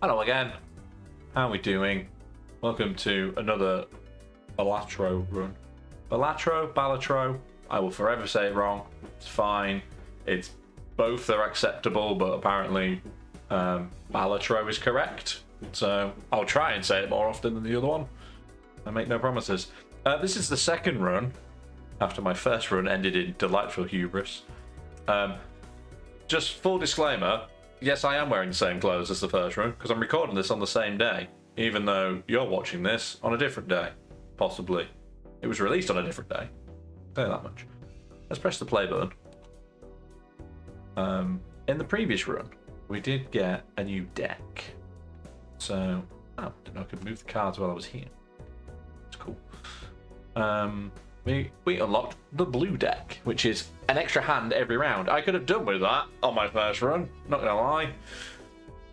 Hello again. How are we doing? Welcome to another Balatro run. Balatro. I will forever say it wrong. It's fine. It's both are acceptable, but apparently Balatro is correct. So I'll try and say it more often than the other one. I make no promises. This is the second run after my first run ended in delightful hubris. Just full disclaimer. Yes, I am wearing the same clothes as the first run, because I'm recording this on the same day, even though you're watching this on a different day, possibly. It was released on a different day. Say that much. Let's press the play button. In the previous run, we did get a new deck. So, I didn't know I could move the cards while I was here. It's cool. We unlocked the blue deck, which is an extra hand every round. I could have done with that on my first run, not gonna lie.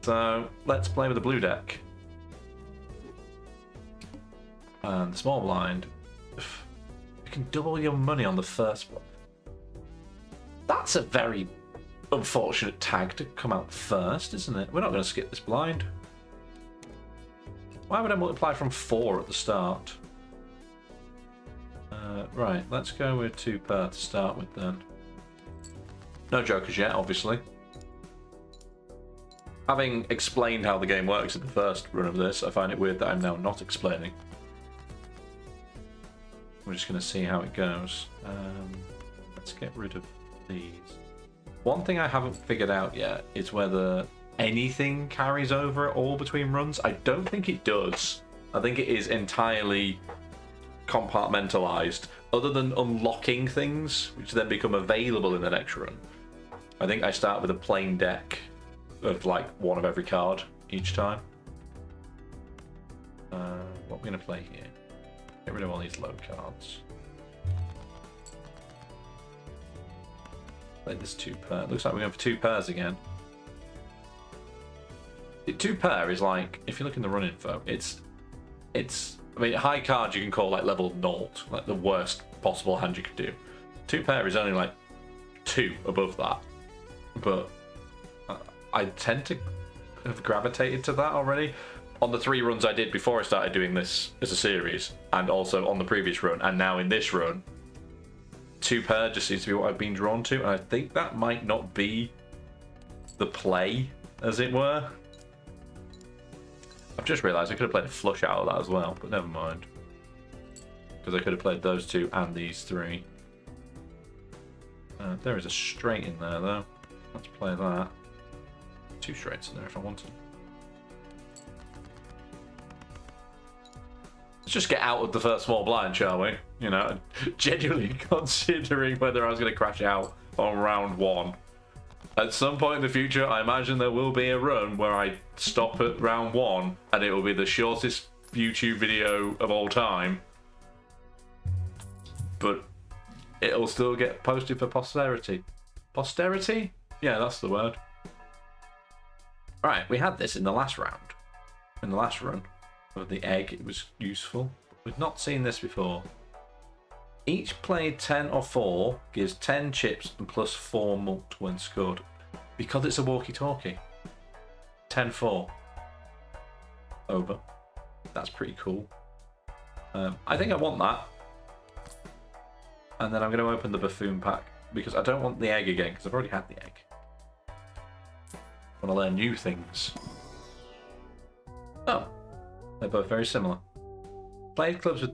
So let's play with the blue deck. And the small blind. You can double your money on the first one. That's a very unfortunate tag to come out first, isn't it? We're not going to skip this blind. Why would I multiply from 4 at the start? Right, let's go with 2 per to start with then. No jokers yet, obviously. Having explained how the game works in the first run of this, I find it weird that I'm now not explaining. We're just going to see how it goes. Let's get rid of these. One thing I haven't figured out yet is whether anything carries over at all between runs. I don't think it does. I think it is entirely compartmentalized, other than unlocking things which then become available in the next run. I think I start with a plain deck of like one of every card each time. What we're going to play here, get rid of all these low cards. Play this 2 pair. Looks like we're going for 2 pairs again. 2 pair is like, if you look in the run info, it's I mean, high cards you can call like level 0, like the worst possible hand you could do. 2 pair is only like 2 above that. But I tend to have gravitated to that already. On the 3 runs I did before I started doing this as a series, and also on the previous run, and now in this run, 2 pair just seems to be what I've been drawn to, and I think that might not be the play, as it were. I've just realised I could have played a flush out of that as well, but never mind. Because I could have played those 2 and these 3. There is a straight in there though. Let's play that. 2 straights in there if I wanted. Let's just get out of the first small blind, shall we? You know, genuinely considering whether I was going to crash out on round 1. At some point in the future, I imagine there will be a run where I stop at round 1 and it will be the shortest YouTube video of all time. But it'll still get posted for posterity. Posterity? Yeah, that's the word. Right, we had this in the last round. In the last run of the egg, it was useful. We've not seen this before. Each played 10 or 4 gives 10 chips and plus 4 mult when scored. Because it's a walkie-talkie. 10-4. Over. That's pretty cool. I think I want that. And then I'm going to open the buffoon pack. Because I don't want the egg again, because I've already had the egg. I want to learn new things. Oh. They're both very similar. Played cards with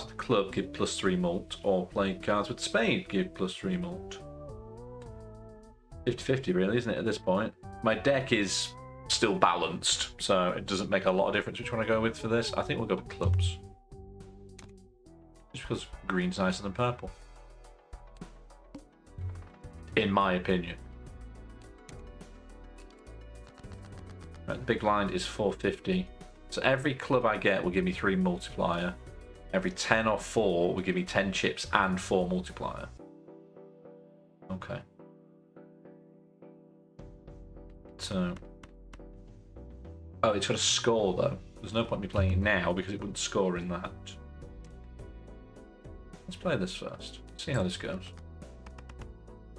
the club give plus 3 mult, or played cards with spade give plus 3 mult. 50-50 really, isn't it, at this point? My deck is still balanced, so it doesn't make a lot of difference which one I go with for this. I think we'll go with clubs. Just because green's nicer than purple. In my opinion. Right, the big blind is 450. So every club I get will give me 3 multiplier. Every 10 or 4 will give me 10 chips and 4 multiplier. Okay. So... Oh, it's got a score though. There's no point me playing it now because it wouldn't score in that. Let's play this first. See how this goes.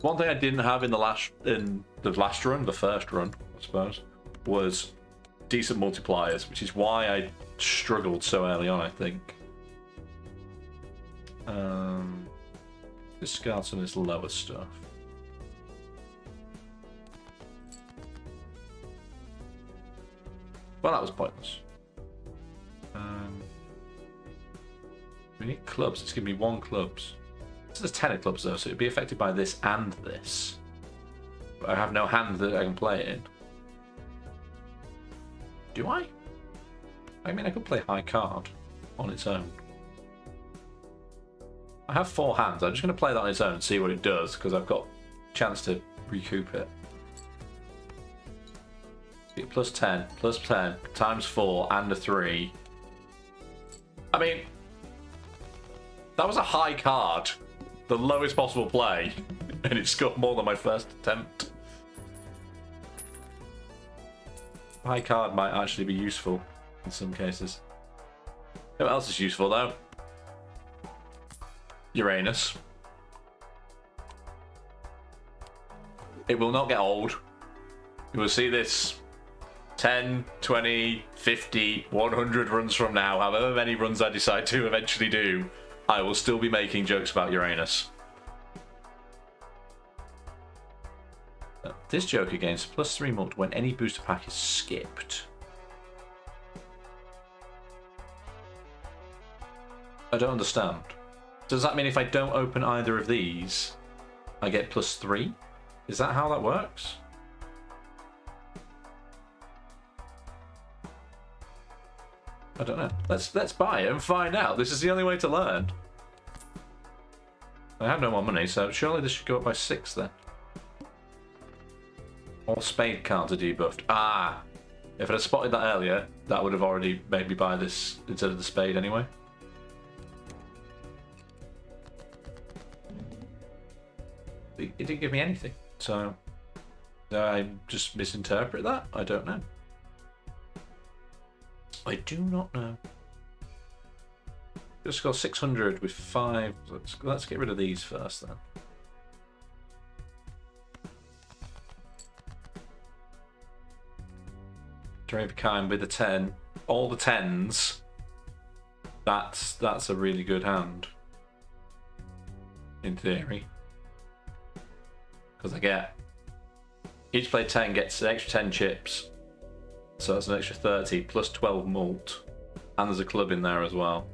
One thing I didn't have in the last run, the first run, I suppose, was decent multipliers, which is why I struggled so early on, I think. Discard some of this lower stuff. Well, that was pointless. We need clubs. It's giving me 1 clubs. This is 10 of clubs though, so it'd be affected by this and this. But I have no hand that I can play it in. Do I? I mean, I could play high card on its own. I have 4 hands. I'm just going to play that on its own and see what it does, because I've got a chance to recoup it. Get plus 10 times 4 and a 3. I mean, that was a high card. The lowest possible play. And it scored more than my first attempt. High card might actually be useful in some cases. What else is useful though? Uranus. It will not get old. You will see this 10, 20, 50, 100 runs from now, however many runs I decide to eventually do, I will still be making jokes about Uranus. This joker gains +3 multi when any booster pack is skipped. I don't understand. Does that mean if I don't open either of these, I get +3? Is that how that works? I don't know. Let's buy it and find out. This is the only way to learn. I have no more money, so surely this should go up by 6 then. All spade cards are debuffed. Ah! If I'd have spotted that earlier, that would have already made me buy this instead of the spade anyway. It didn't give me anything, so did I just misinterpret that? I don't know. I do not know. Just got 600 with 5. Let's get rid of these first then. Trade of kind with a 10. All the 10s. That's a really good hand. In theory. Because I get each play 10 gets an extra 10 chips. So that's an extra 30 plus 12 mult. And there's a club in there as well.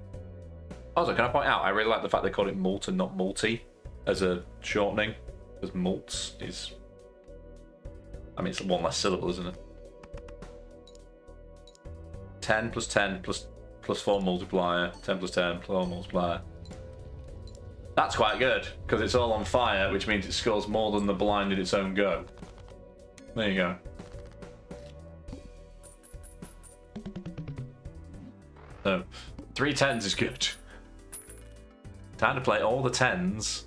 Also, can I point out, I really like the fact they call it mult and not multi as a shortening. Because mults is, I mean, it's 1 less syllable, isn't it? 10 plus 10 plus 4 multiplier. 10 plus 10 plus 4 multiplier. That's quite good, because it's all on fire, which means it scores more than the blind in its own go. There you go. So, 3 10s is good. Time to play all the 10s.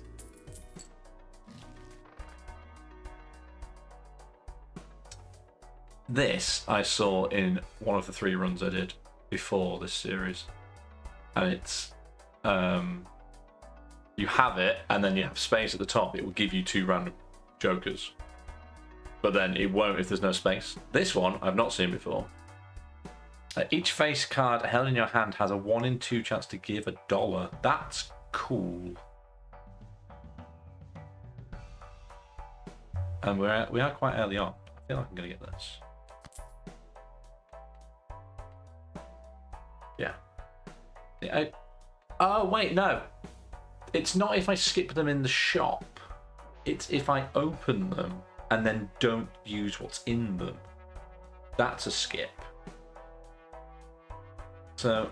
This I saw in one of the 3 runs I did before this series. And it's... you have it, and then you have space at the top. It will give you 2 random jokers. But then it won't if there's no space. This one, I've not seen before. Each face card held in your hand has a 1 in 2 chance to give $1. That's cool. And we are quite early on. I feel like I'm going to get this. Yeah. Oh, wait, no. It's not if I skip them in the shop. It's if I open them and then don't use what's in them. That's a skip. So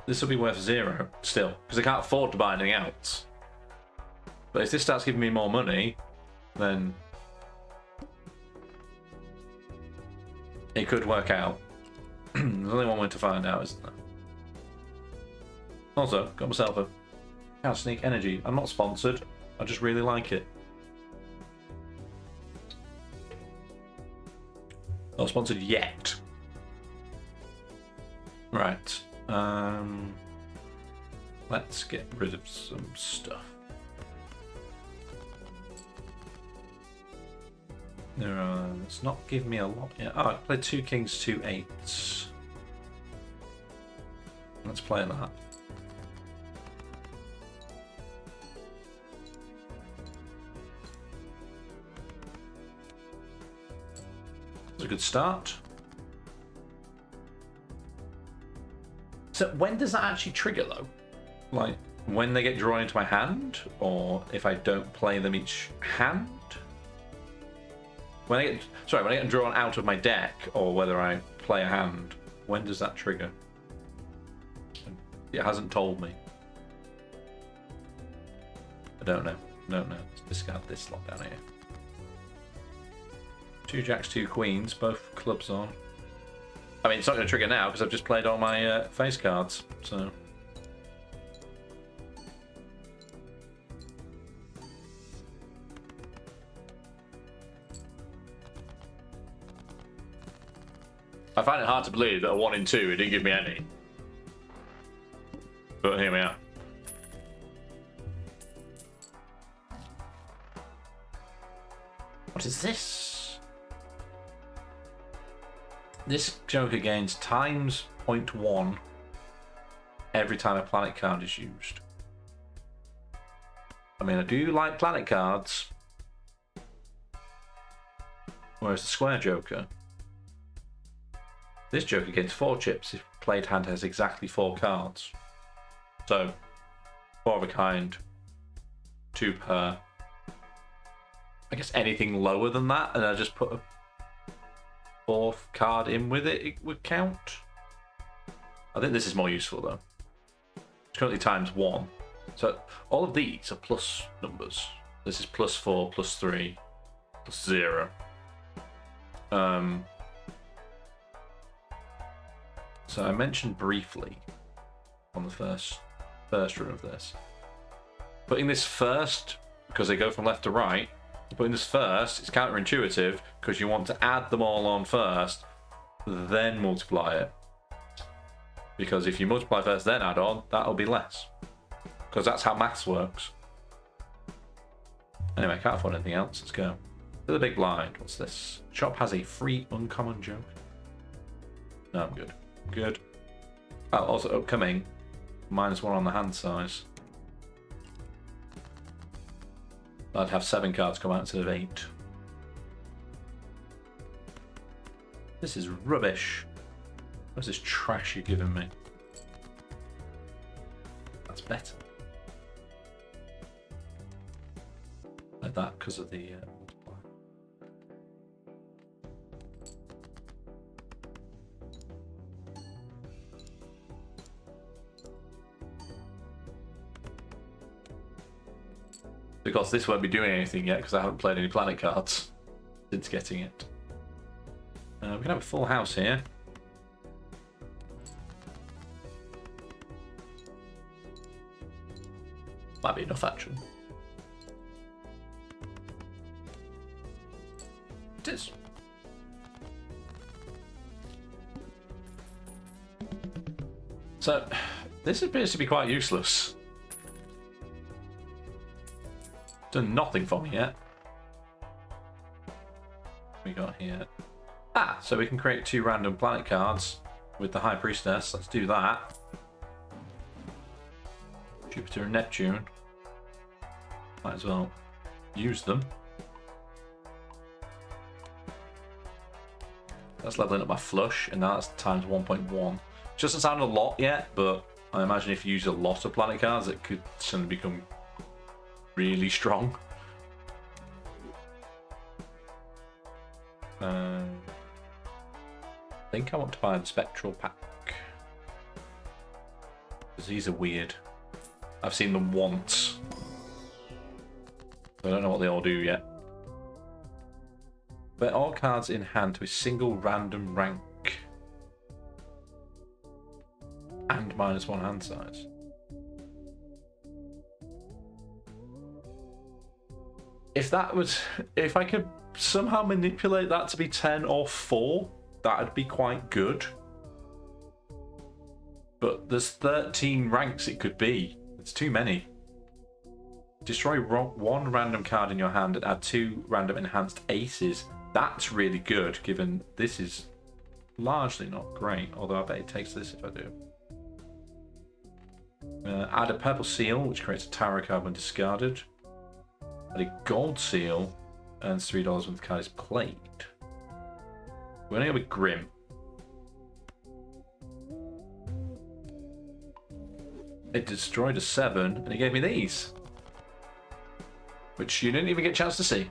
this will be worth 0 still, because I can't afford to buy anything else. But if this starts giving me more money, then it could work out. There's only one way to find out, isn't there? Also, got myself a House Sneak Energy. I'm not sponsored, I just really like it. Not sponsored yet. Right. Let's get rid of some stuff. It's not giving me a lot yet. Oh, I played 2 kings, 2 8s. Let's play that. It's a good start. So when does that actually trigger though? Like when they get drawn into my hand, or if I don't play them each hand? When I get drawn out of my deck, or whether I play a hand, when does that trigger? It hasn't told me. I don't know. Let's discard this slot down here. 2 jacks, 2 queens, both clubs on. I mean, it's not going to trigger now because I've just played all my face cards, so. I find it hard to believe that a 1 in 2 it didn't give me any. But here we are. What is this? This Joker gains times 0.1 every time a planet card is used. I mean, I do like planet cards. Whereas the square Joker, this Joker gains 4 chips if played hand has exactly 4 cards. So, 4 of a kind, 2 per. I guess anything lower than that, and I just put a 4th card in with it, it would count. I think this is more useful though. It's currently times 1. So all of these are plus numbers. This is +4, +3, +0. So I mentioned briefly on the first run of this, putting this first because they go from left to right. Putting this first, it's counterintuitive because you want to add them all on first, then multiply it. Because if you multiply first, then add on, that'll be less. Because that's how maths works. Anyway, I can't afford anything else. Let's go. To the big blind. What's this? Shop has a free uncommon joke. No, I'm good. Good. Oh, also upcoming. -1 on the hand size. I'd have 7 cards come out instead of 8. This is rubbish. What's this trash you're giving me? That's better. Like that because of the multiplier. Because this won't be doing anything yet because I haven't played any planet cards since getting it. We can have a full house here. Might be enough actually. It is. So this appears to be quite useless. Done nothing for me yet. We got here. So we can create 2 random planet cards with the High Priestess. Let's do that. Jupiter and Neptune. Might as well use them. That's leveling up my flush, and now that's times 1.1. Doesn't sound a lot yet, but I imagine if you use a lot of planet cards, it could suddenly become really strong. I think I want to buy the Spectral Pack. Because these are weird. I've seen them once. I don't know what they all do yet. But all cards in hand to a single random rank. And -1 hand size. If I could somehow manipulate that to be 10 or 4, that'd be quite good. But there's 13 ranks it could be. It's too many. Destroy 1 random card in your hand and add 2 random enhanced aces That's really good, given this is largely not great, although I bet it takes this if I do. Add a purple seal, which creates a tarot card when discarded. Add a gold seal, earns $3 when the card is played. We're going to go with Grim. It destroyed a 7, and it gave me these. Which you didn't even get a chance to see.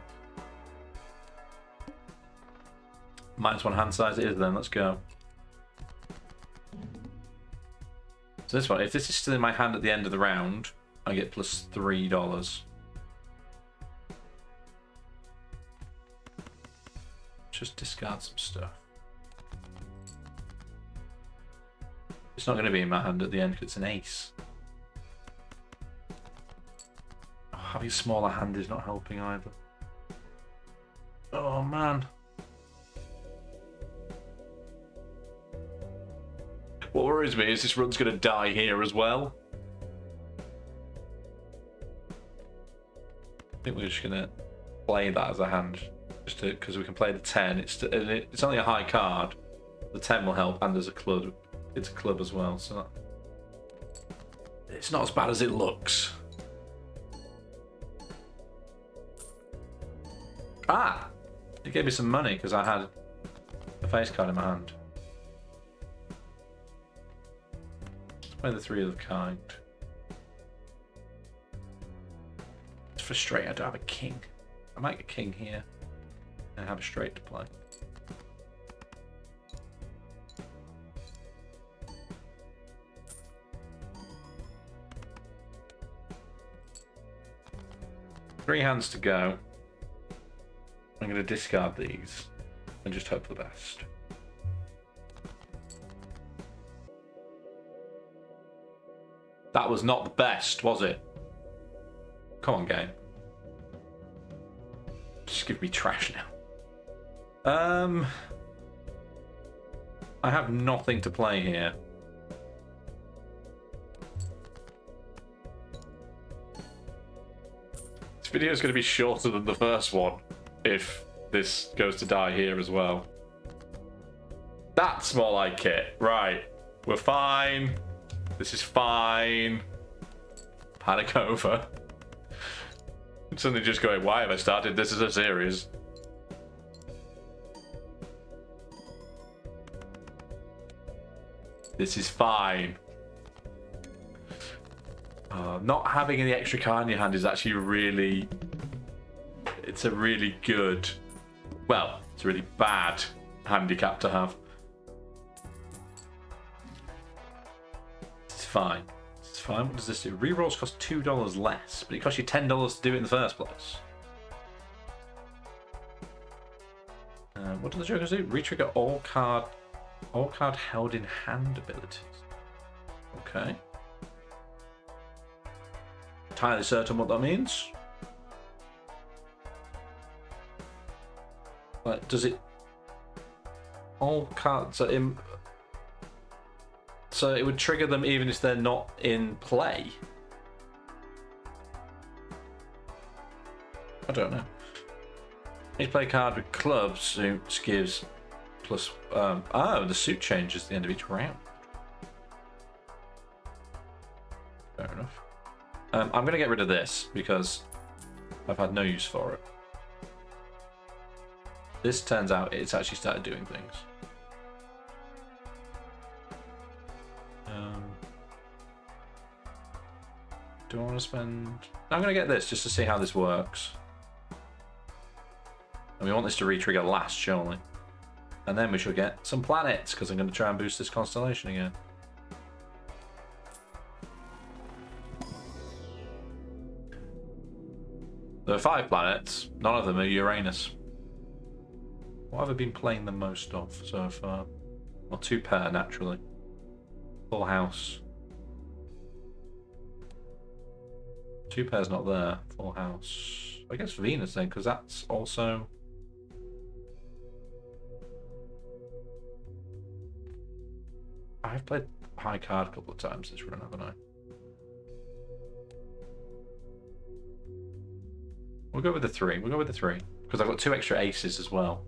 -1 hand size it is then, let's go. So this one, if this is still in my hand at the end of the round, I get plus $3. Just discard some stuff. It's not going to be in my hand at the end because it's an ace. Oh, having a smaller hand is not helping either. Oh man. What worries me is this run's going to die here as well. I think we're just going to play that as a hand, just because we can play the 10. It's only a high card. The 10 will help, and there's a club. It's a club as well, so it's not as bad as it looks. Ah! It gave me some money because I had a face card in my hand. Play the 3 of the kind. It's frustrating I don't have a king. I might get king here and have a straight to play. Three hands to go. I'm going to discard these and just hope for the best. That was not the best, was it? Come on, game. Just give me trash now. I have nothing to play here. This video is going to be shorter than the first one if this goes to die here as well. That's more like it. Right. We're fine. This is fine. Panic over. I'm suddenly just going, why have I started this as a series? This is fine. Not having any extra card in your hand is actually really... It's a really good... Well, it's a really bad handicap to have. It's fine. It's fine. What does this do? Rerolls cost $2 less, but it costs you $10 to do it in the first place. What do the jokers do? Retrigger all card held in hand abilities. Okay. Entirely certain what that means. Like, does it all cards are in? So it would trigger them even if they're not in play. I don't know. Each play card with clubs suits gives plus. Oh, the suit changes at the end of each round. Fair enough. I'm going to get rid of this because I've had no use for it. This turns out it's actually started doing things. Do I want to spend... I'm going to get this just to see how this works. And we want this to re-trigger last, surely. And then we should get some planets, because I'm going to try and boost this constellation again. There are 5 planets. None of them are Uranus. What have I been playing the most of so far? Well, 2 pair, naturally. Full house. 2 pairs not there. Full house. I guess Venus then, because that's also... I've played high card a couple of times this run, haven't I? We'll go with the 3. We'll go with the 3. Because I've got 2 extra aces as well.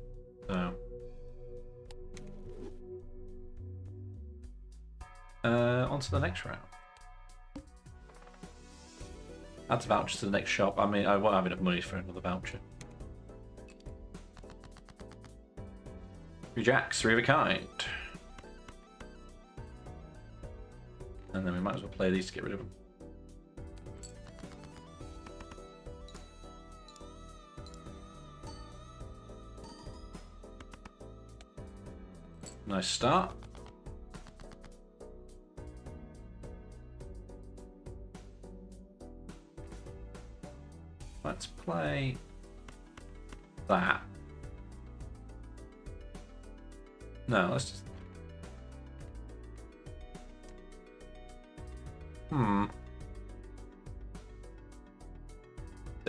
On to the next round. Add a voucher to the next shop. I mean, I won't have enough money for another voucher. 3 jacks, 3 of a kind. And then we might as well play these to get rid of them. Nice start. Let's play that. No, let's just... I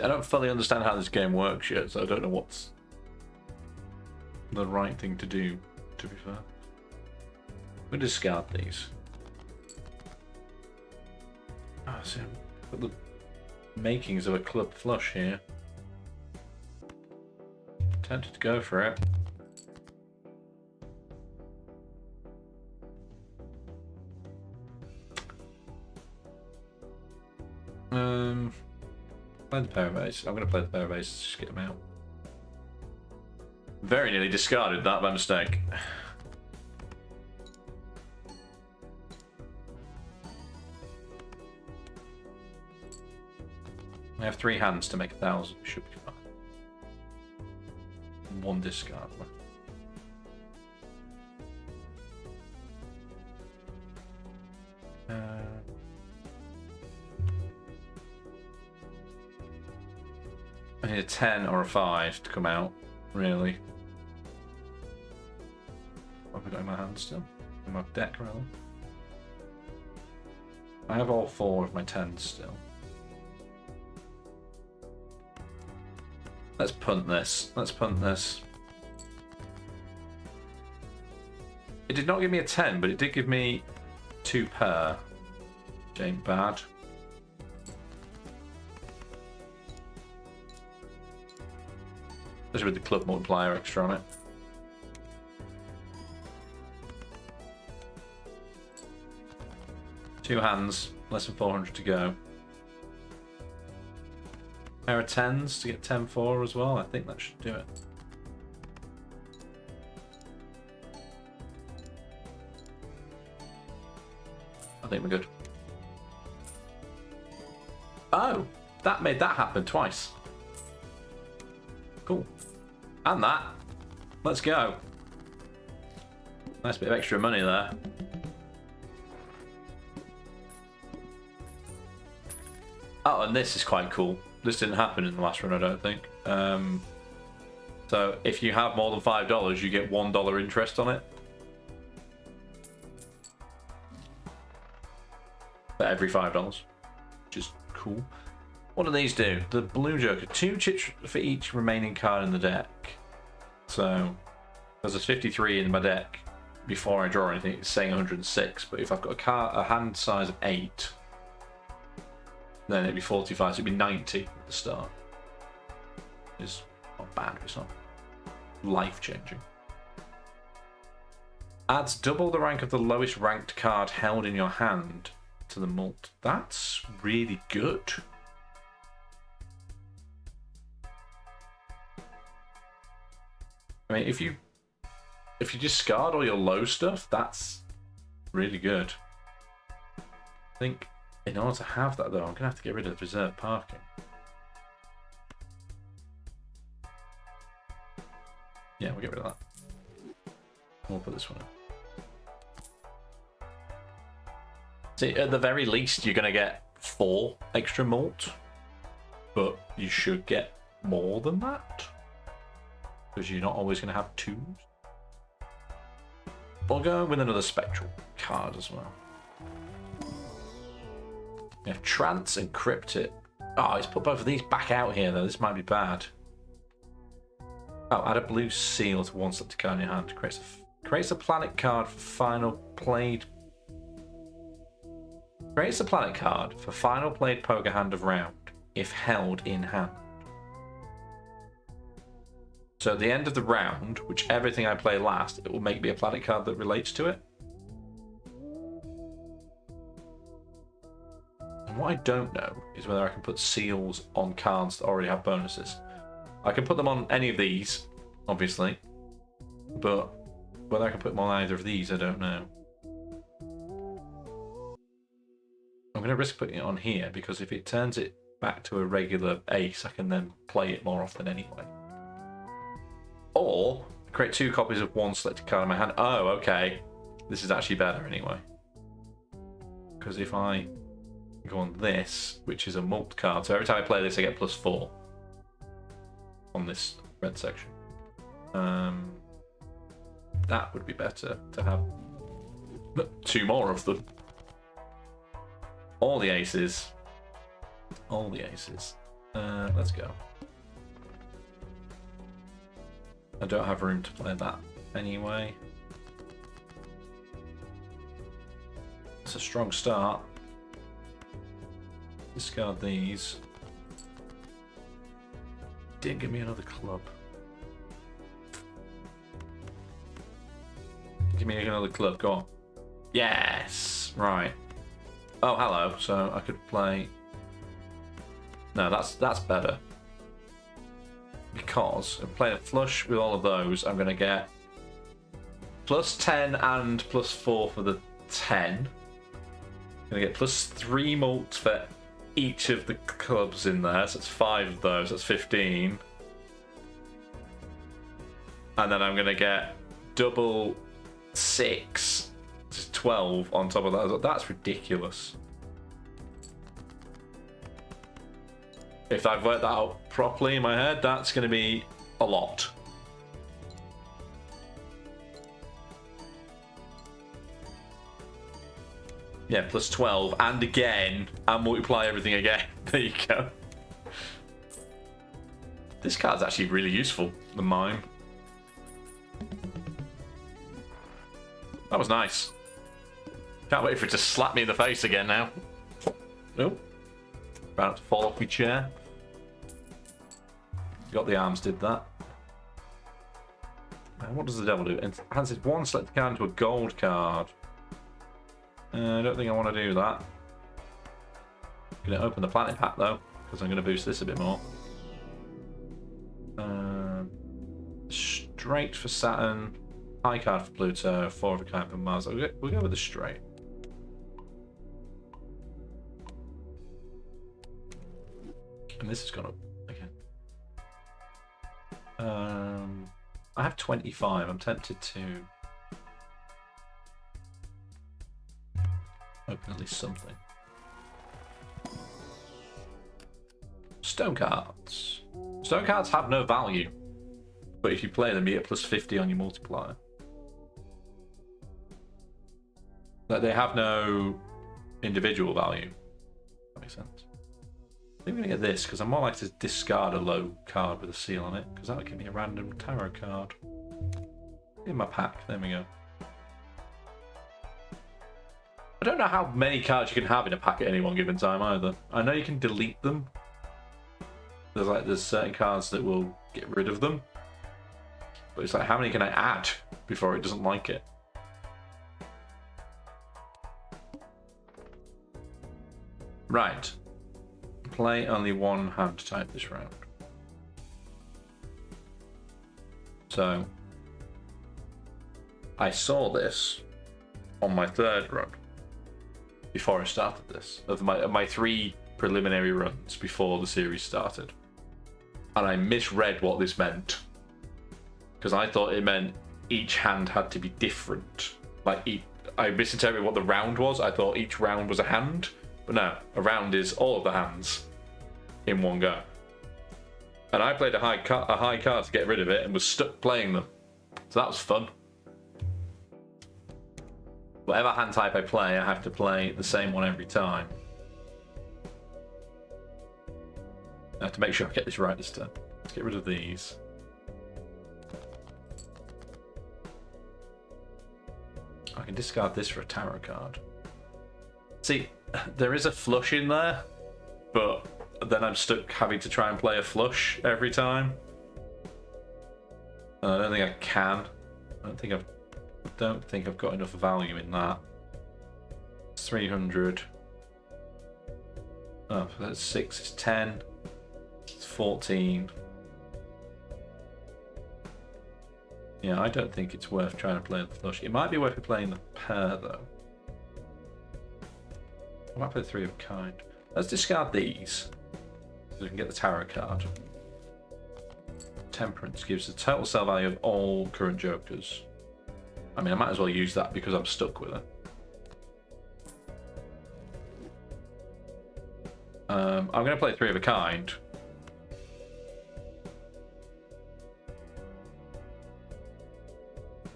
don't fully understand how this game works yet, so I don't know what's the right thing to do, to be fair. We'll discard these. Oh, see, I've got the makings of a club flush here. Tempted to go for it. Play the pair of aces. I'm going to play the pair of aces, just get them out. Very nearly discarded that by mistake. I have 3 hands to make 1,000. Should be fine. 1 discard left. I need a 10 or a 5 to come out, really. What have I got in my hand still? In my deck, rather. I have all 4 of my 10s still. Let's punt this. Let's punt this. It did not give me a 10, but it did give me 2 pair. Which ain't bad. Especially with the club multiplier extra on it. Two hands, less than 400 to go. Pair of 10s to get 10-4 as well. I think that should do it. I think we're good. Oh, that made that happen twice. Cool. And that. Let's go. Nice bit of extra money there. Oh, and this is quite cool. This didn't happen in the last run, I don't think. So if you have more than $5, you get $1 interest on it. For every $5, which is cool. What do these do? The blue joker, 2 chips for each remaining card in the deck. So there's a 53 in my deck before I draw anything. It's saying 106, but if I've got a hand size of 8, then it'd be 45, so it'd be 90 at the start. It's not bad, but it's not life-changing. Adds double the rank of the lowest ranked card held in your hand to the mult. That's really good. I mean, if you discard all your low stuff, that's really good. I think in order to have that, though, I'm going to have to get rid of the reserve parking. Yeah, we'll get rid of that. We'll put this one in. See, at the very least, you're going to get 4 extra malt, but you should get more than that, because you're not always going to have 2s. We'll go with another spectral card as well. We have Trance and Cryptid. Oh, let's put both of these back out here, though. This might be bad. Oh, add a blue seal to 1 selected card in your hand. Creates a planet card for final played. Creates a planet card for final played poker hand of round, if held in hand. So at the end of the round, whichever thing I play last, it will make me a planet card that relates to it. What I don't know is whether I can put seals on cards that already have bonuses. I can put them on any of these, obviously, but whether I can put them on either of these, I don't know. I'm going to risk putting it on here because if it turns it back to a regular ace, I can then play it more often anyway. Or create 2 copies of one selected card in my hand. Oh, okay. This is actually better anyway. Because if I go on this, which is a multi card, so every time I play this, I get +4 on this red section. That would be better to have 2 more of them. All the aces. All the aces. Let's go. I don't have room to play that anyway. It's a strong start. Discard these. Didn't give me another club. Give me another club, go on. Yes! Right. Oh, hello. So I could play... No, that's better. Because I'm playing a flush with all of those, I'm going to get +10 and +4 for the 10. I'm going to get +3 mult for each of the clubs in there, so that's 5 of those, that's 15. And then I'm going to get double 6, which is 12 on top of that. That's ridiculous. If I've worked that out properly in my head, that's going to be a lot. Yeah, +12, and again, and multiply everything again. There you go. This card's actually really useful, the mime. That was nice. Can't wait for it to slap me in the face again now. Nope. About to fall off my chair. Got the arms, did that. And what does the devil do? Enhances 1 selected card into a gold card. I don't think I want to do that. I'm going to open the planet pack though, because I'm going to boost this a bit more. Straight for Saturn. High card for Pluto. 4 of a kind for Mars. We'll go with the straight. And this has gone up again. I have 25. I'm tempted to open at least something. Stone cards. Stone cards have no value, but if you play them, you get +50 on your multiplier. Like, they have no individual value. That makes sense. I think I'm going to get this because I'm more likely to discard a low card with a seal on it, because that would give me a random tarot card in my pack. There we go. I don't know how many cards you can have in a pack at any one given time either. I know you can delete them. There's certain cards that will get rid of them, but it's like, how many can I add before it doesn't like it? Right. Play only 1 hand type this round. So I saw this on my 3rd run before I started this, of my 3 preliminary runs before the series started, and I misread what this meant, because I thought it meant each hand had to be different. Like, I misinterpreted what the round was. I thought each round was a hand. But no, a round is all of the hands in one go. And I played a high card to get rid of it and was stuck playing them. So that was fun. Whatever hand type I play, I have to play the same one every time. I have to make sure I get this right this time. Let's get rid of these. I can discard this for a tarot card. See, there is a flush in there, but then I'm stuck having to try and play a flush every time. And I don't think I can. I don't think I've got enough value in that. It's 300. Oh, that's 6, it's 10, it's 14. Yeah, I don't think it's worth trying to play the flush. It might be worth playing the pair, though. I might play 3 of a kind. Let's discard these, so we can get the tarot card. Temperance gives the total sell value of all current jokers. I mean, I might as well use that because I'm stuck with it. I'm going to play 3 of a kind.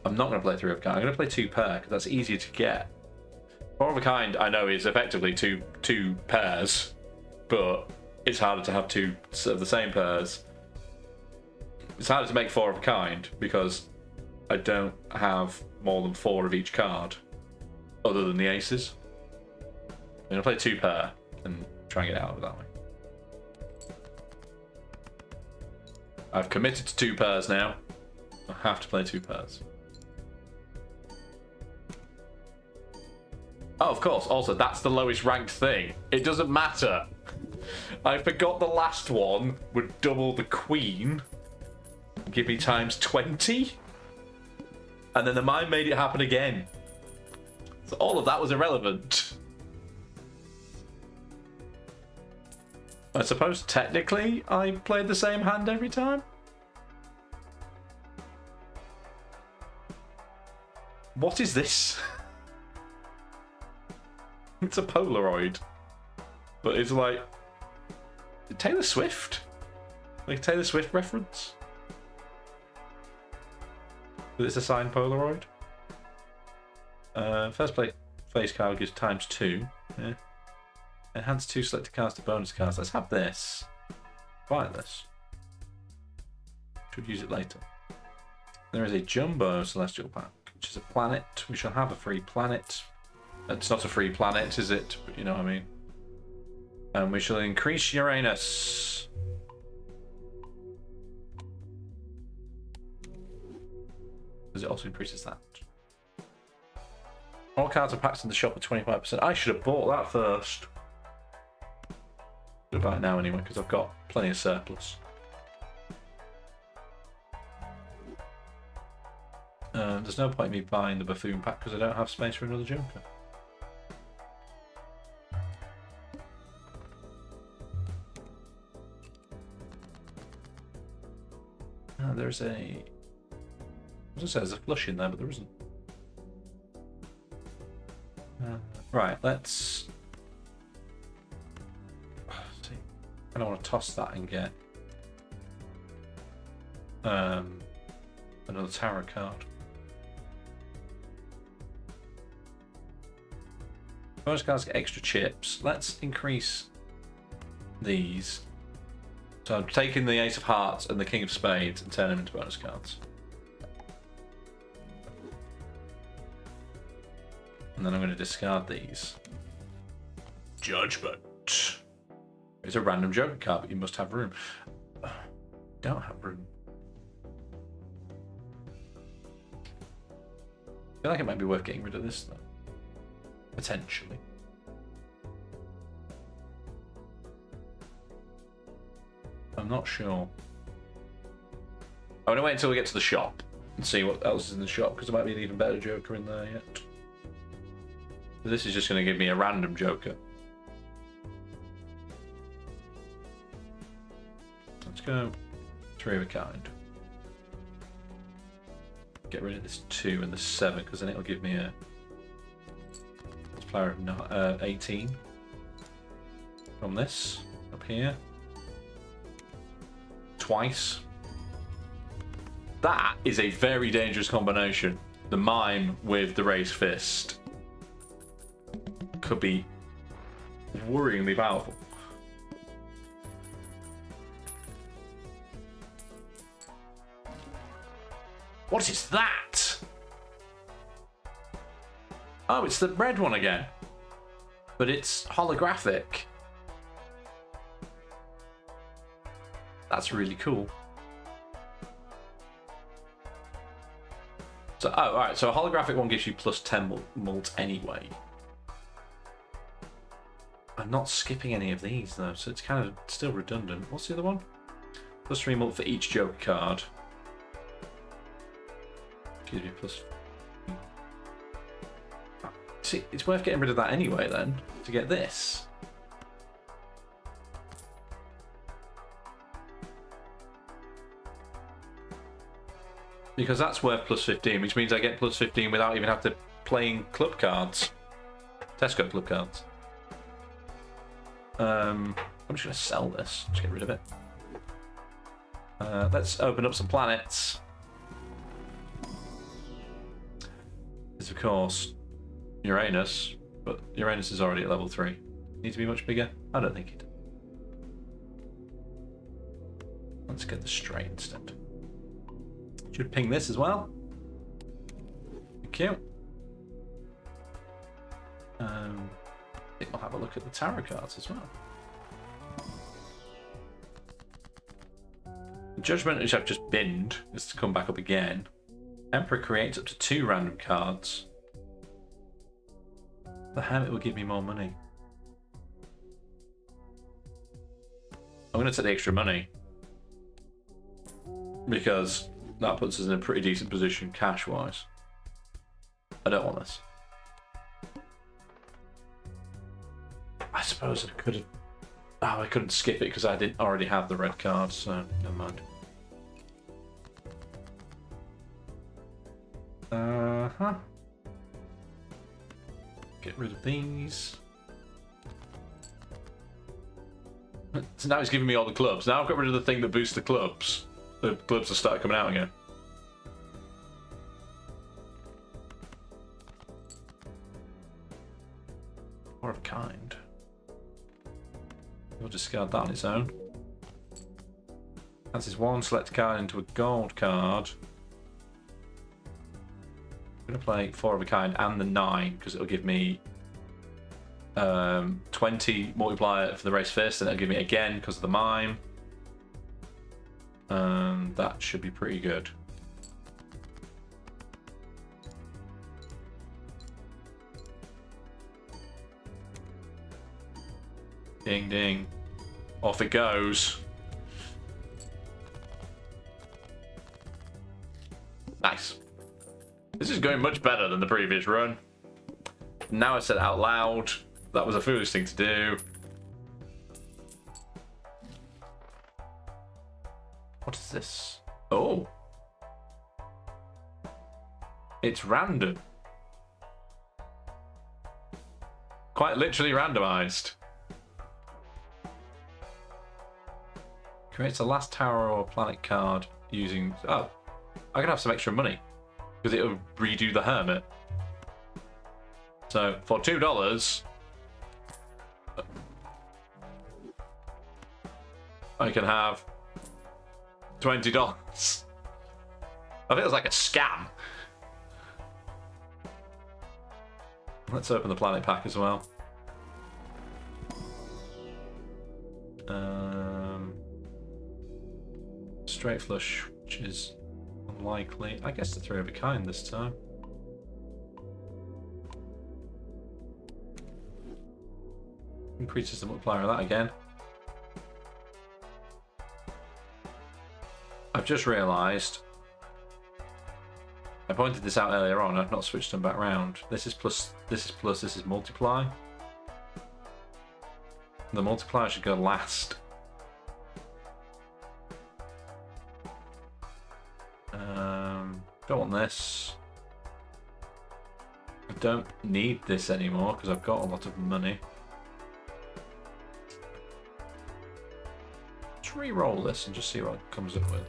I'm not going to play 3 of a kind. I'm going to play 2 pair because that's easier to get. 4 of a kind, I know, is effectively two pairs, but it's harder to have 2 of the same pairs. It's harder to make 4 of a kind because I don't have more than 4 of each card, other than the aces. I'm going to play 2 pair and try and get out of it that way. I've committed to 2 pairs now. I have to play 2 pairs. Oh, of course. Also, that's the lowest ranked thing. It doesn't matter. I forgot the last one would double the queen. Give me times 20. And then the mine made it happen again. So all of that was irrelevant. I suppose technically I played the same hand every time. What is this? It's a Polaroid. But it's like Taylor Swift. Like a Taylor Swift reference. But it's a signed Polaroid. First play face card gives times 2. Yeah. Enhance 2 selected cards to bonus cards. Let's have this. Buy this. Should use it later. There is a Jumbo Celestial Pack, which is a planet. We shall have a free planet. It's not a free planet, is it? But you know what I mean. And we shall increase Uranus. Because it also increases that. All cards and packs in the shop at 25%. I should have bought that first. Should buy it now anyway, because I've got plenty of surplus. There's no point in me buying the Buffoon pack because I don't have space for another Joker. There's a... I was going to say there's a flush in there, but there isn't. Right, let's... see. I don't want to toss that and get another tarot card. Bonus cards get extra chips. Let's increase these. So I'm taking the Ace of Hearts and the King of Spades and turn them into bonus cards. And then I'm going to discard these. Judgment. It's a random Joker card, but you must have room. Don't have room. I feel like it might be worth getting rid of this, though. Potentially. I'm not sure. I'm going to wait until we get to the shop and see what else is in the shop, because there might be an even better Joker in there yet. This is just going to give me a random Joker. Let's go 3 of a kind. Get rid of this 2 and the 7, because then it'll give me a multiplier of 18 from this up here. Twice. That is a very dangerous combination. The mime with the raised fist could be worryingly powerful. What is that? Oh, it's the red one again. But it's holographic. That's really cool. So, oh, alright, so a holographic one gives you plus 10 mult anyway. I'm not skipping any of these though, so it's kind of still redundant. What's the other one? +3 mult for each joker card. Gives me plus. See, it's worth getting rid of that anyway then, to get this. Because that's worth +15, which means I get +15 without even having to playing club cards. Tesco club cards. I'm just going to sell this, just get rid of it. Let's open up some planets. It's of course Uranus, but Uranus is already at level 3. Need to be much bigger? I don't think it. Let's get the stray instead. Should ping this as well. Thank you. I think we'll have a look at the tarot cards as well. The Judgment, which I've just binned, is to come back up again. Emperor creates up to 2 random cards. The Hermit will give me more money. I'm going to take the extra money. Because that puts us in a pretty decent position cash-wise. I don't want this. I suppose I could have... Oh, I couldn't skip it because I didn't already have the red card, so never mind. Get rid of these. So now it's giving me all the clubs. Now I've got rid of the thing that boosts the clubs. The clubs have started coming out again. Or of a kind. We'll discard that on its own. That's his one select card into a gold card. I'm going to play 4 of a kind and the 9 because it'll give me 20 multiplier for the race fist, and it'll give me again because of the mime. That should be pretty good. Ding ding. Off it goes. Nice. This is going much better than the previous run. Now I said it out loud. That was a foolish thing to do. What is this? Oh. It's random. Quite literally randomized. Creates a last tower or planet card using... Oh, I can have some extra money because it'll redo the Hermit. So for $2, I can have $20. I think it's like a scam. Let's open the planet pack as well. Straight flush, which is unlikely. I guess the 3 of a kind this time. Increases the multiplier of that again. I've just realised I pointed this out earlier on. I've not switched them back round. This is plus, this is plus, this is multiply. The multiplier should go last. Don't want this. I don't need this anymore because I've got a lot of money. Let's re-roll this and just see what it comes up with.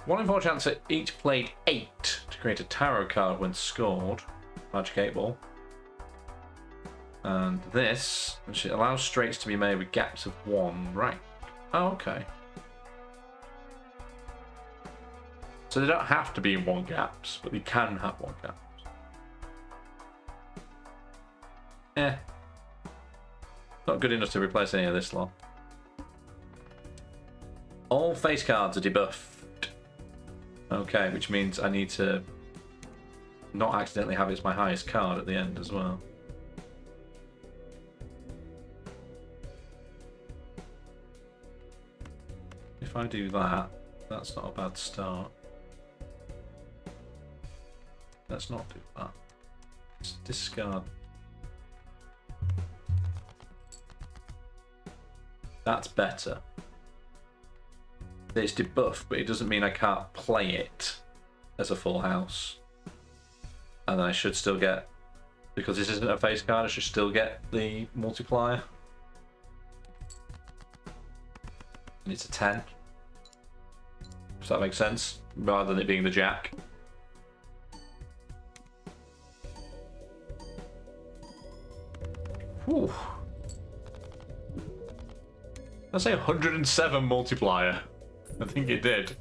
1 in 4 chance at each played 8 to create a tarot card when scored. Magic 8 ball. And this, which allows straights to be made with gaps of 1 rank. Oh, okay. So they don't have to be in 1 gaps, but they can have 1 gaps. Not good enough to replace any of this lot. All face cards are debuffed. Okay, which means I need to not accidentally have it as my highest card at the end as well. if I do that, that's not a bad start. Let's not do that. Let's discard. That's better. It's debuffed, but it doesn't mean I can't play it as a full house. And then I should still get, because this isn't a face card, I should still get the multiplier. And it's a 10. Does that make sense? Rather than it being the jack. Whew. I say 107 multiplier. I think it did.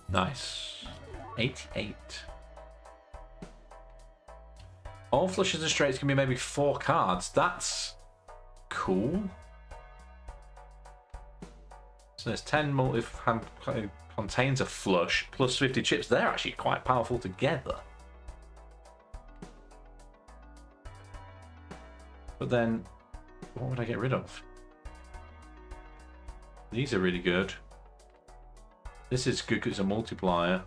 Nice. 88. All flushes and straights can be maybe 4 cards. That's cool. So there's 10 multi-hand contains a flush plus 50 chips. They're actually quite powerful together. But then, what would I get rid of? These are really good. This is good because it's a multiplier.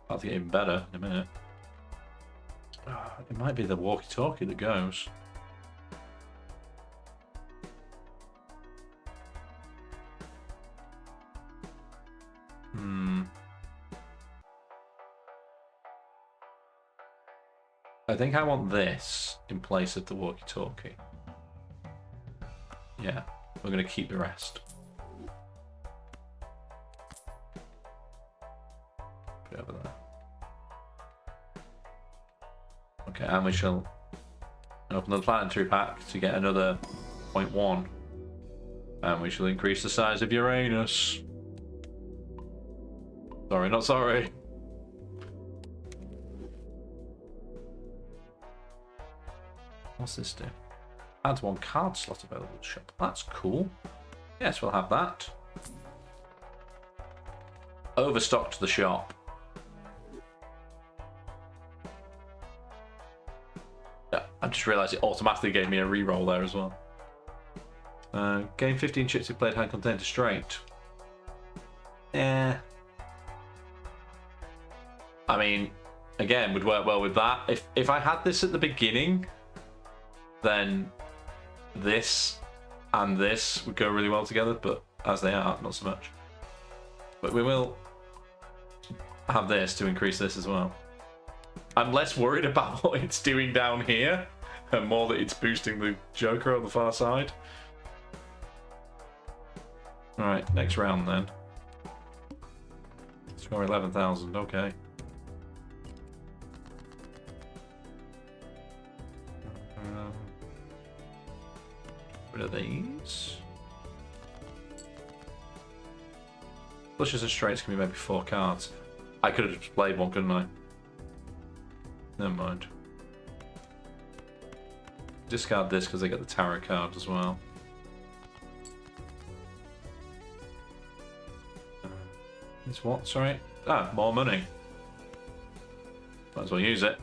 I'll get even better in a minute. It might be the walkie-talkie that goes. I think I want this in place of the walkie-talkie. Yeah, we're going to keep the rest. Put it over there. Okay, and we shall open the planetary pack to get another 0.1. And we shall increase the size of Uranus. Sorry, not sorry. What's this do? Adds 1 card slot available to shop. That's cool. Yes, we'll have that. Overstocked the shop. Yeah, I just realised it automatically gave me a reroll there as well. Gain 15 chips if played hand contained to straight. Yeah. I mean, again, would work well with that. If I had this at the beginning, then this and this would go really well together, but as they are, not so much. But we will have this to increase this as well. I'm less worried about what it's doing down here, and more that it's boosting the Joker on the far side. Alright, next round then. Score 11,000, okay. Rid of these. Flushes and straights can be maybe 4 cards. I could have just played one, couldn't I? Never mind. Discard this because I get the tarot card as well. It's what? Sorry? Ah, more money. Might as well use it.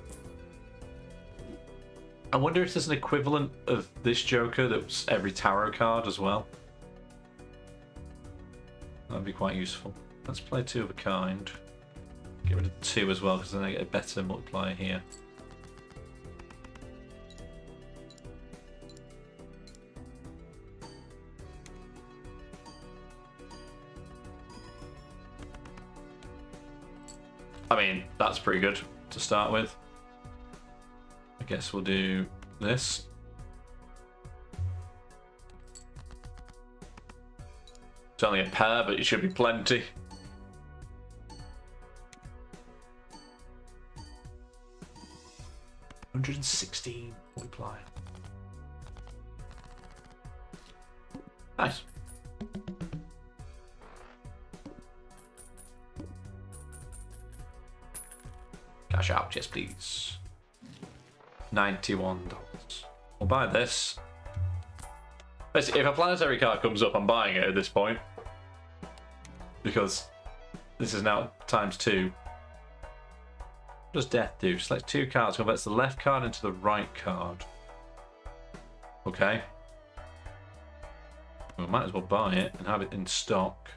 I wonder if there's an equivalent of this Joker that's every tarot card as well. That'd be quite useful. Let's play 2 of a kind. Get rid of 2 as well, because then I get a better multiplier here. I mean, that's pretty good to start with. I guess we'll do this. It's only a pair, but it should be plenty. $116 multiplier. Nice. Cash out, yes please. $91. We'll buy this. Basically, if a planetary card comes up, I'm buying it at this point. Because this is now ×2. What does death do? Select 2 cards, converts the left card into the right card. Okay. We might as well buy it and have it in stock.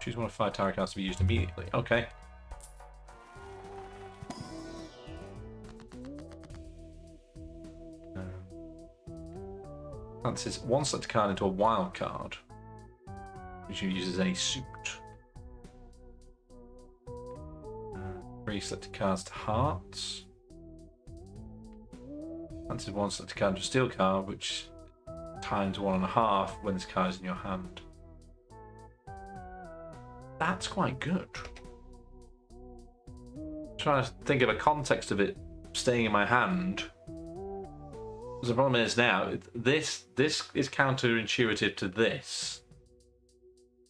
Choose one of 5 tarot cards to be used immediately. Okay. Fancies one select card into a wild card, which you use as any suit. 3 selected cards to hearts. Fancies one selected card into a steel card, which times 1.5 when this card is in your hand. That's quite good. I'm trying to think of a context of it staying in my hand. The problem is now, this is counterintuitive to this.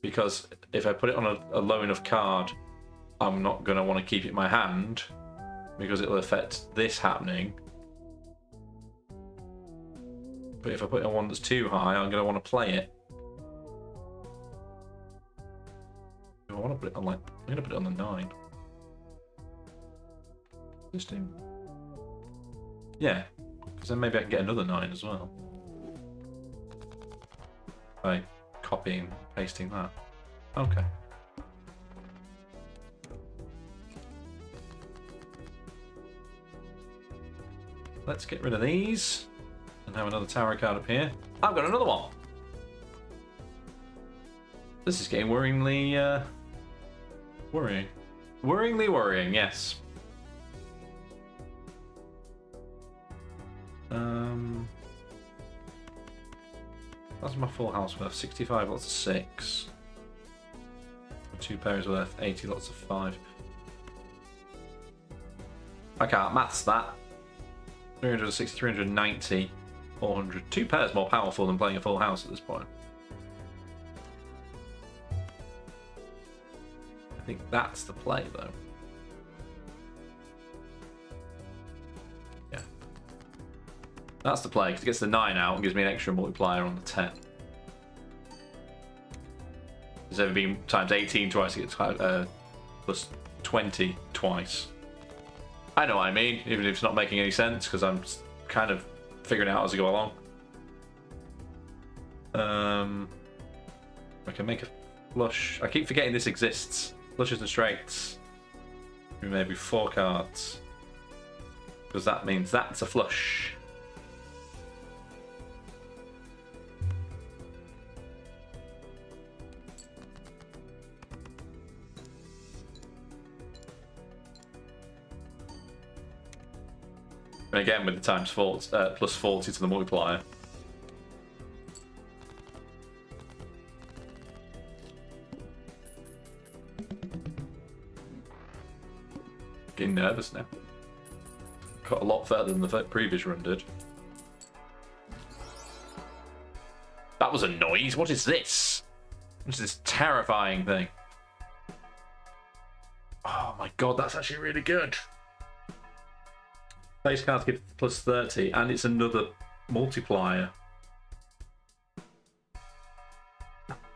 Because if I put it on a low enough card, I'm not going to want to keep it in my hand. Because it'll affect this happening. But if I put it on one that's too high, I'm going to want to play it. I want to put it on I'm going to put it on the 9. This do? Yeah. Because then maybe I can get another 9 as well. By copying, pasting that. Okay. Let's get rid of these. And have another tarot card up here. I've got another one! This is getting worryingly, worrying. Worryingly worrying, yes. That's my full house worth. 65 lots of 6. 2 pairs worth 80 lots of 5. I can't maths that. 360, 390, 400. 2 pairs more powerful than playing a full house at this point. I think that's the play though. That's the play, because it gets the 9 out and gives me an extra multiplier on the 10. There's ever been times 18 twice, it gets plus 20 twice. I know what I mean, even if it's not making any sense, because I'm kind of figuring it out as I go along. I can make a flush. I keep forgetting this exists. Flushes and straights. Maybe 4 cards. Because that means that's a flush. And again with the times 4, plus 40 to the multiplier. Getting nervous now. Got a lot further than the previous run did. That was a noise. What is this? What is this terrifying thing? Oh my god, that's actually really good. Base cards give plus 30, and it's another multiplier.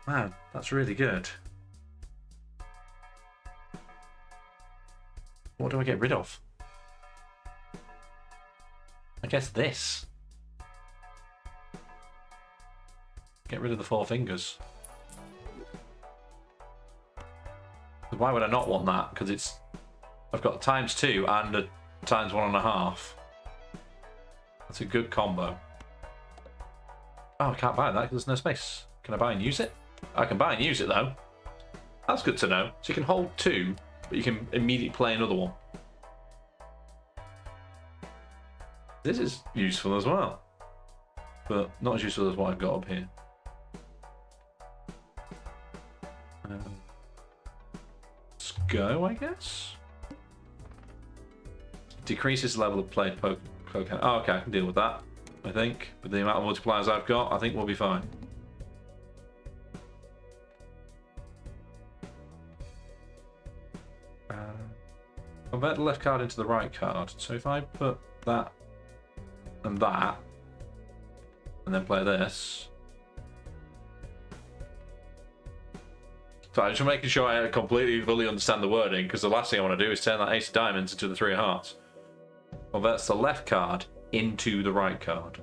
Man, that's really good. What do I get rid of? I guess this. Get rid of the 4 fingers. Why would I not want that? Because it's... I've got times 2 and a times 1.5. That's a good combo. Oh, I can't buy that because there's no space. Can I buy and use it? I can buy and use it though. That's good to know. So you can hold 2, but you can immediately play another one. This is useful as well, but not as useful as what I've got up here. Let's go, I guess. Decreases the level of played poker. Oh, okay, I can deal with that. I think with the amount of multipliers I've got, I think we'll be fine. Convert the left card into the right card. So if I put that and that, and then play this. So But I'm just making sure I completely fully understand the wording, because the last thing I want to do is turn that ace of diamonds into the three of hearts. Well, that's the left card into the right card.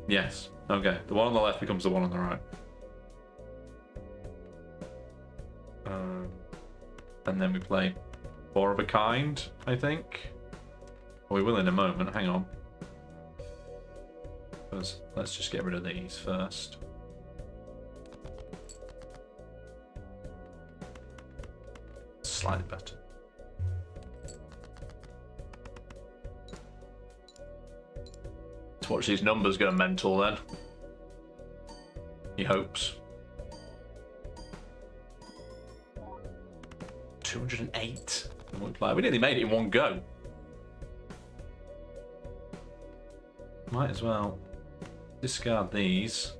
Yes. Okay. The one on the left becomes the one on the right. And then we play four of a kind, I think. Or we will in a moment. Hang on. Let's just get rid of these first. Slightly better. Let's watch these numbers go mental then. He hopes. 208. We nearly made it in one go. Might as well discard these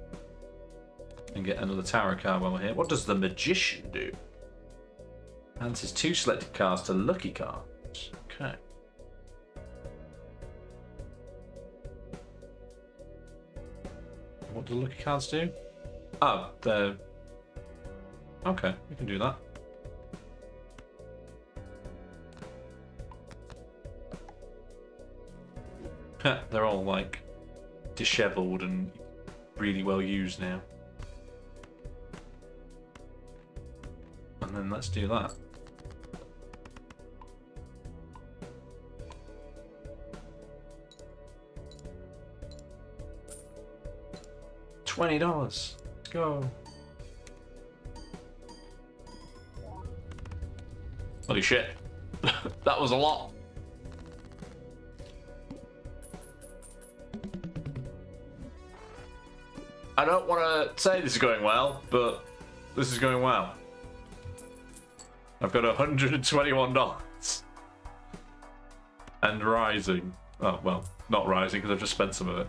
and get another tarot card while we're here. What does the Magician do? Adds his 2 selected cards to lucky cards. Okay. What do lucky cards do? Oh, they're... Okay, we can do that. They're all like disheveled and really well used now. And then let's do that. $20. Let's go. Holy shit. That was a lot. I don't want to say this is going well, but this is going well. I've got $121. And rising. Oh, well, not rising because I've just spent some of it.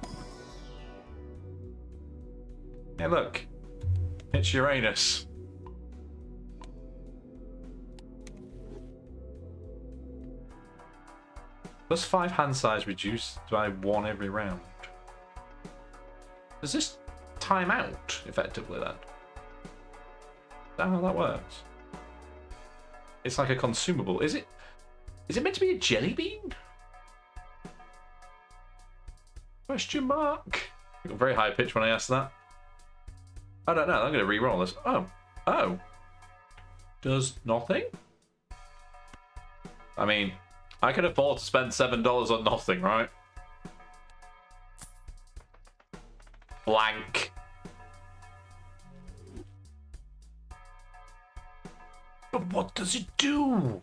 Hey, look. It's Uranus. Plus 5 hand size reduced by 1 every round. Does this time out effectively then? Is that how that works? It's like a consumable. Is it meant to be a jelly bean? Question mark. I got very high pitch when I asked that. I don't know. I'm going to re-roll this. Oh. Does nothing? I mean, I can afford to spend $7 on nothing, right? Blank. But what does it do?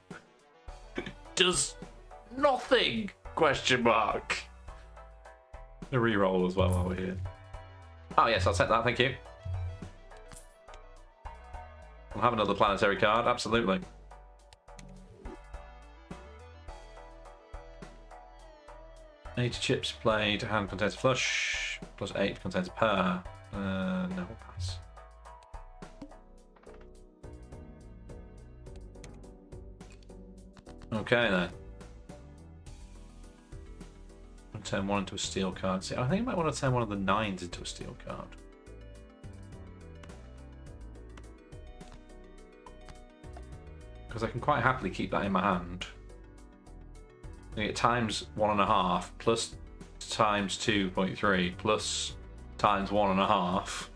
It does nothing. Question mark. A re-roll as well while we're here. Oh yes, I'll take that. Thank you. We'll have another planetary card. Absolutely. Eight chips played. Hand contains a flush. Plus 8 contains a pair. No, pass. Okay then. I'll turn one into a steel card. See, I think I might want to turn one of the 9s into a steel card. Because I can quite happily keep that in my hand. I get times 1.5 plus times 2.3 plus times 1.5.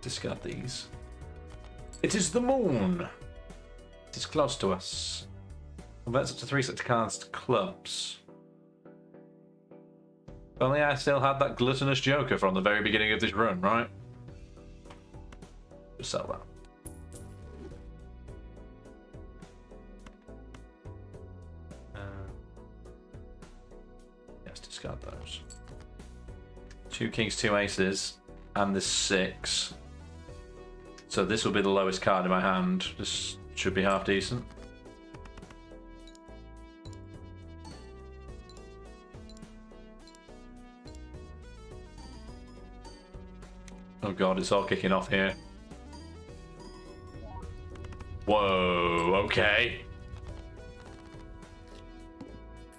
Discard these. It is the moon. It is close to us. Converts up to 3 selected cards to clubs. If only I still had that gluttonous joker from the very beginning of this run, right? Just sell that. Yes, discard those. 2 kings, 2 aces, and this 6. So this will be the lowest card in my hand. This should be half decent. Oh god, it's all kicking off here. Whoa, okay.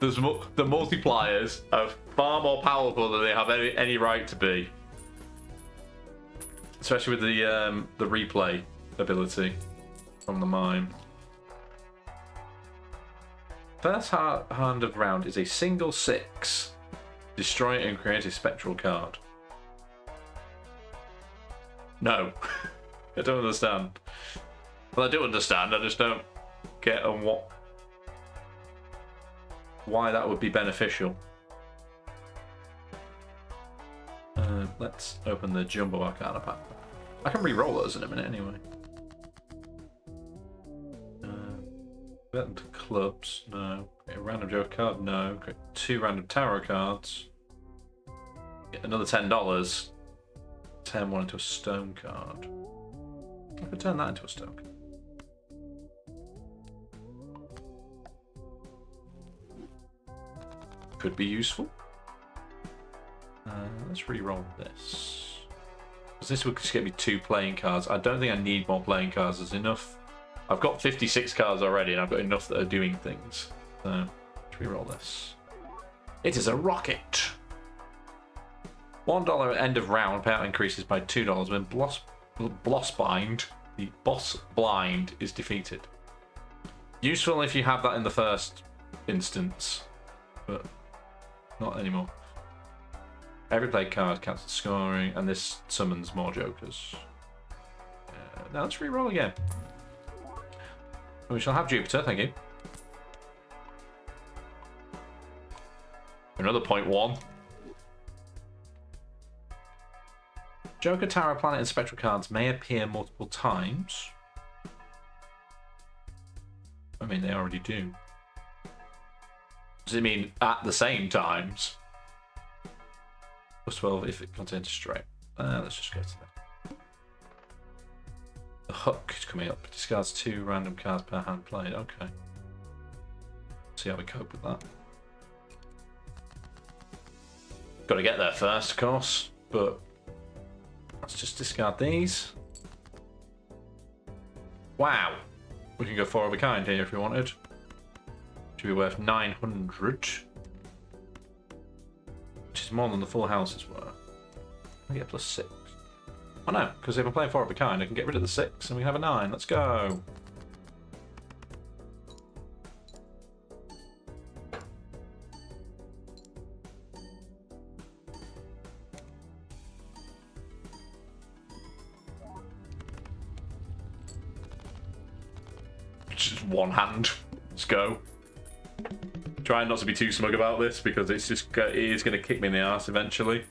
The multipliers are far more powerful than they have any right to be. Especially with the replay ability from the mine. First hand of round is a single 6. Destroy it and create a spectral card. No. I don't understand. Well, I do understand, I just don't get on why that would be beneficial. Let's open the Jumbo Arcana pack. I can re-roll those in a minute anyway. Clubs, no. Get a random joker card, no. Get 2 random tarot cards. Get another $10. Turn one into a stone card. I could turn that into a stone card. Could be useful. Let's re-roll this. Because this would just get me 2 playing cards. I don't think I need more playing cards. There's enough. I've got 56 cards already, and I've got enough that are doing things. So, let's re-roll this. It is a rocket. $1 at end of round. Payout increases by $2 when the boss blind is defeated. Useful if you have that in the first instance, but not anymore. Every played card counts as scoring, and this summons more jokers. Now let's re-roll again. We shall have Jupiter, thank you. Another 0.1. Joker, Tarot, Planet, and Spectral cards may appear multiple times. I mean, they already do. Does it mean at the same times? Plus 12 if it contains a straight. Let's just go to that. The hook is coming up. Discards 2 random cards per hand played. Okay. See how we cope with that. Got to get there first, of course, but let's just discard these. Wow. We can go 4 of a kind here if we wanted. Should be worth 900. Which is more than the full houses were. I get plus 6. Oh no, because if I'm playing 4 of a kind, I can get rid of the 6 and we have a 9. Let's go. Just one hand. Let's go. Trying not to be too smug about this because it is going to kick me in the arse eventually.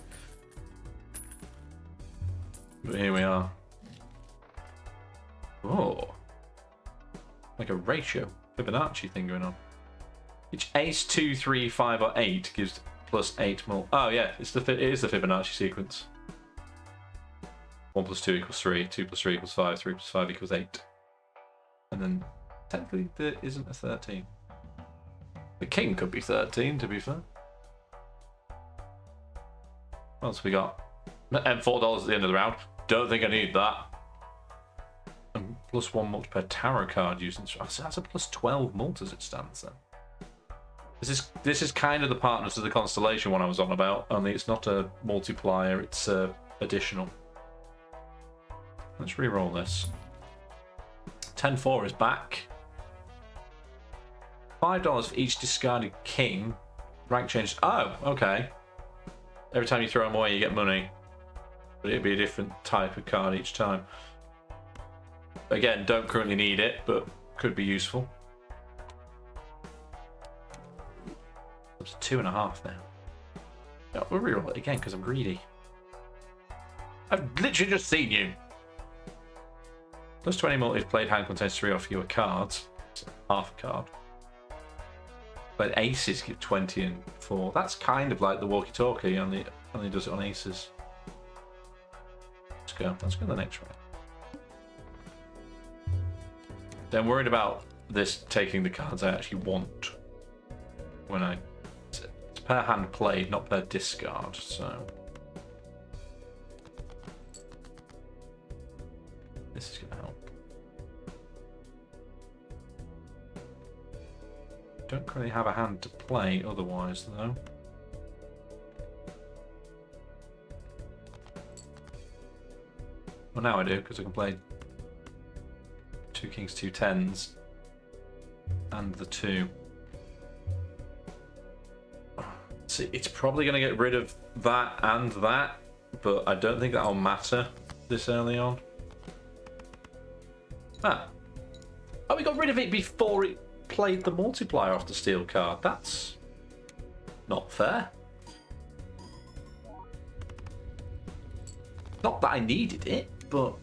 But here we are. Oh, like a ratio Fibonacci thing going on. Each ace 2, 3, 5, or 8 gives plus 8 more. Oh yeah, it is the Fibonacci sequence. 1 plus 2 equals 3. 2 plus 3 equals 5. 3 plus 5 equals 8. And then technically there isn't a 13. The king could be 13, to be fair. What else we got? And $4 at the end of the round. Don't think I need that. And plus 1 multi per tarot card using. That's a plus 12 multi as it stands then. This is kind of the Partners of the Constellation one I was on about, only it's not a multiplier, it's additional. Let's re-roll this. 10-4 is back. $5 for each discarded king. Rank change. Oh, okay. Every time you throw them away, you get money. But it'd be a different type of card each time. Again, don't currently need it, but could be useful. It's 2.5 now. No, we'll reroll it again because I'm greedy. I've literally just seen you. Plus 20 multi if played hand contains 3 or fewer cards. So half a card. But aces give 20 and 4. That's kind of like the walkie-talkie, only does it on aces. Let's go. Let's go to the next round. Then worried about this taking the cards I actually want when I. It's per hand played, not per discard. So this is gonna help. don't currently have a hand to play otherwise, though. Well, now I do, because I can play 2 kings, 2 tens, and the 2. See, it's probably going to get rid of that and that, but I don't think that'll matter this early on. Ah. Oh, we got rid of it before it played the multiplier off the steel card. That's not fair. Not that I needed it, but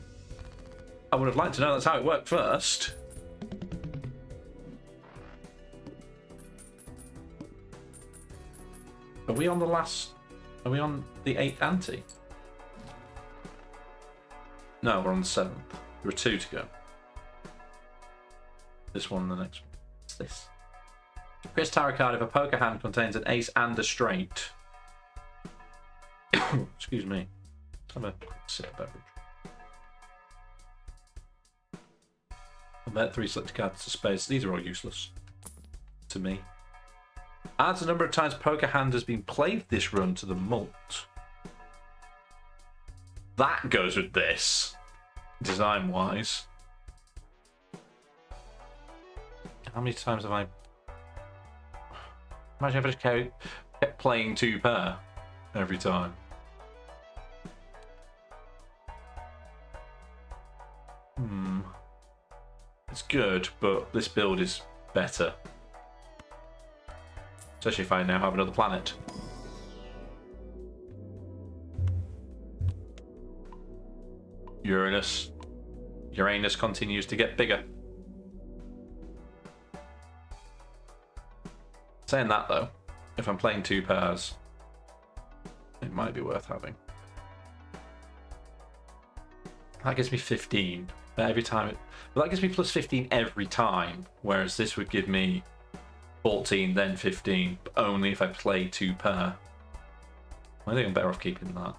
I would have liked to know that's how it worked first. Are we on the last... Are we on the 8th ante? No, we're on the 7th. There are 2 to go. This one and the next one. What's this? Chris tarot card if a poker hand contains an ace and a straight. Excuse me. Let's have a sip of beverage. I bet 3 selected cards to space. These are all useless to me. Adds the number of times poker hand has been played this run to the mult. That goes with this, design-wise. How many times have I... Imagine if I just kept playing 2 pair every time. It's good, but this build is better. Especially if I now have another planet. Uranus continues to get bigger. Saying that though, if I'm playing 2 pairs, it might be worth having. That gives me 15 every time. But that gives me plus 15 every time, whereas this would give me 14, then 15, but only if I play 2 pair. I think I'm better off keeping that.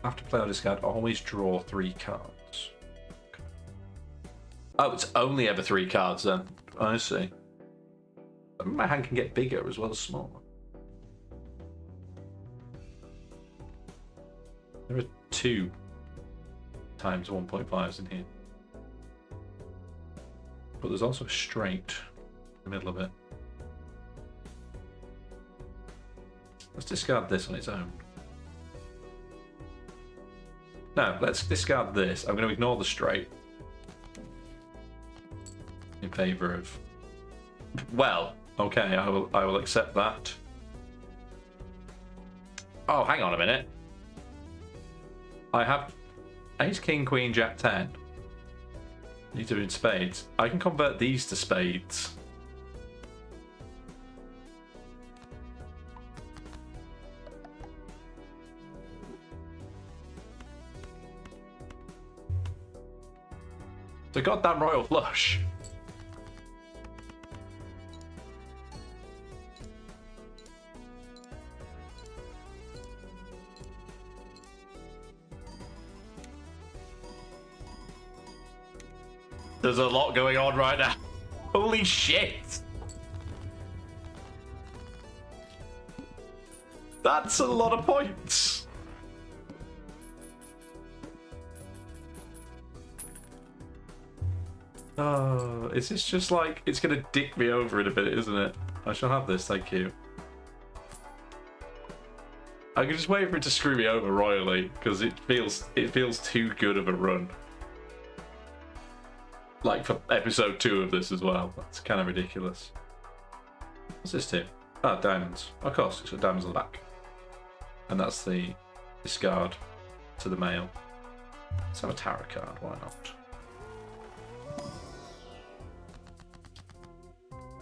After play or discard, always draw 3 cards. Oh, it's only ever 3 cards then. I see. My hand can get bigger as well as smaller. There are 2 times 1.5s in here. But there's also a straight in the middle of it. Let's discard this on its own. No, let's discard this. I'm going to ignore the straight in favour of... Well, okay, I will accept that. Oh, hang on a minute. I have ace, king, queen, jack, 10. These are in spades. I can convert these to spades. It's a goddamn royal flush. There's a lot going on right now. Holy shit! That's a lot of points. Oh, is this just like... It's gonna dick me over in a bit, isn't it? I shall have this, thank you. I can just wait for it to screw me over royally, because it feels too good of a run. Like for episode 2 of this as well. That's kind of ridiculous. What's this do? Ah, diamonds. Of course, it's got diamonds on the back. And that's the discard to the male. Let's have a tarot card, why not?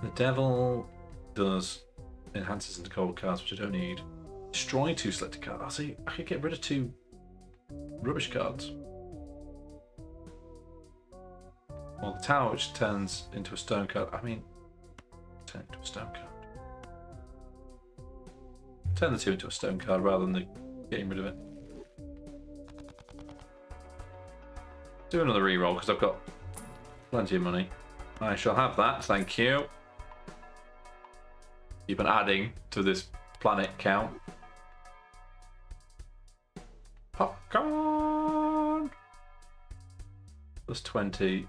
The devil does enhances into cold cards, which I don't need. Destroy 2 selected cards. I see, I could get rid of 2 rubbish cards. Well, the tower, which turns into a stone card. I mean, turn it into a stone card. Turn the 2 into a stone card rather than getting rid of it. Do another reroll because I've got plenty of money. I shall have that, thank you. Keep on adding to this planet count. Popcorn! Plus 20.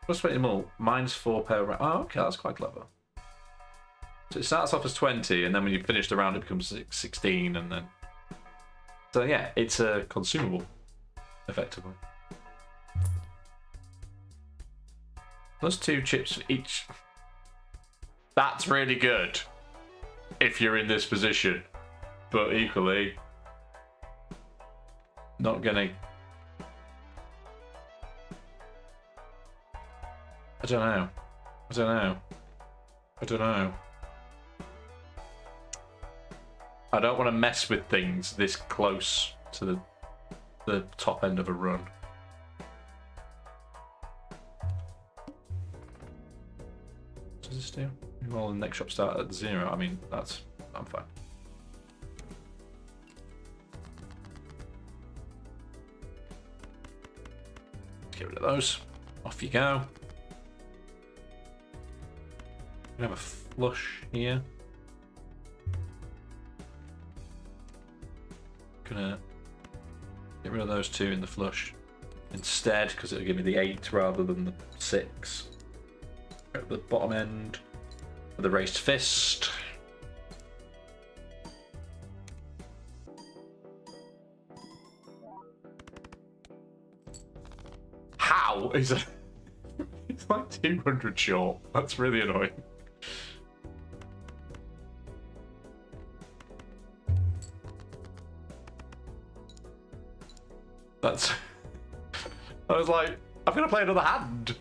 Plus 20 more. Mine's 4 per round. Oh, okay, that's quite clever. So it starts off as 20, and then when you finish the round, it becomes 16, and then. So yeah, it's a consumable, effectively. Plus 2 chips for each. That's really good if you're in this position, but equally not gonna. I don't know. I don't know. I don't know. I don't want to mess with things this close to the top end of a run. What does this do? Well, the next shop start at 0. I mean, I'm fine. Get rid of those. Off you go. We have a flush here. Gonna get rid of those 2 in the flush instead because it'll give me the 8 rather than the 6. At the bottom end with the raised fist. How is it? It's like 200 short. That's really annoying. That's. I was like, I'm gonna play another hand.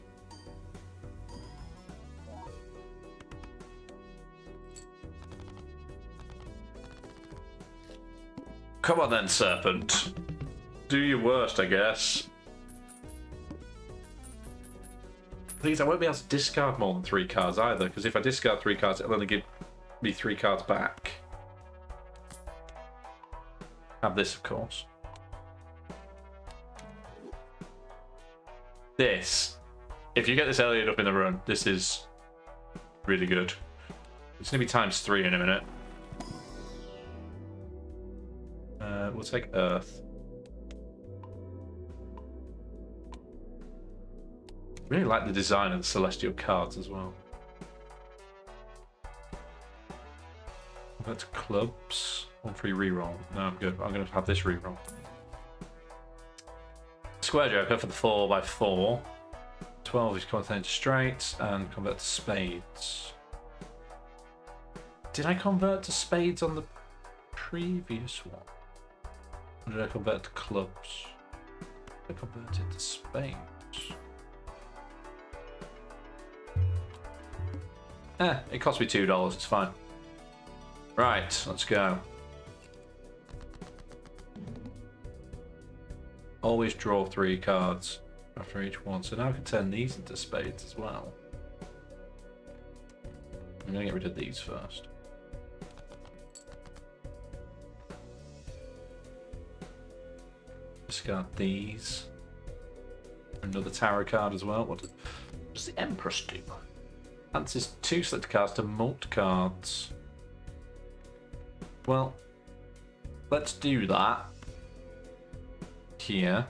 Come on then, serpent. Do your worst, I guess. Please, I won't be able to discard more than 3 cards either, because if I discard 3 cards, it'll only give me 3 cards back. Have this, of course. This, if you get this early enough in the run, this is really good. It's going to be ×3 in a minute. We'll take Earth. Really like the design of the celestial cards as well. That's clubs. 1 free reroll. No, I'm good. I'm going to have this reroll. Square Joker for the 4x4. 12 is convert into straights and convert to spades. Did I convert to spades on the previous one? Or did I convert to clubs? I converted to spades. It cost me $2. It's fine. Right, let's go. Always draw 3 cards after each one. So now I can turn these into spades as well. I'm going to get rid of these first. Discard these. Another tarot card as well. What does the Empress do? Answers 2 select cards to mult cards. Well, let's do that. Here.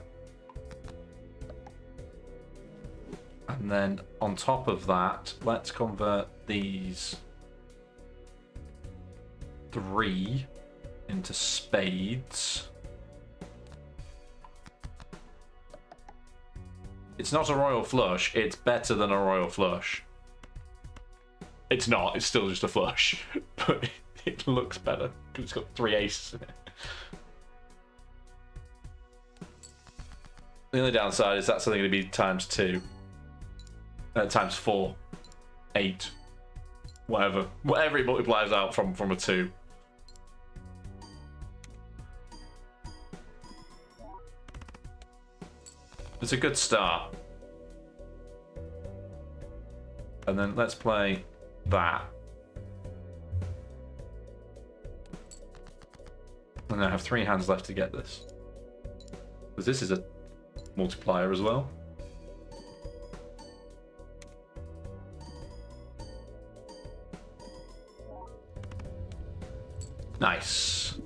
And then on top of that, let's convert these 3 into spades. It's not a royal flush, it's better than a royal flush. It's not, it's still just a flush, but it looks better because it's got 3 aces in it. The only downside is that's only going to be ×2. ×4. 8. Whatever it multiplies out from a 2. It's a good start. And then let's play that. And I have 3 hands left to get this. Because this is a multiplier as well. Nice.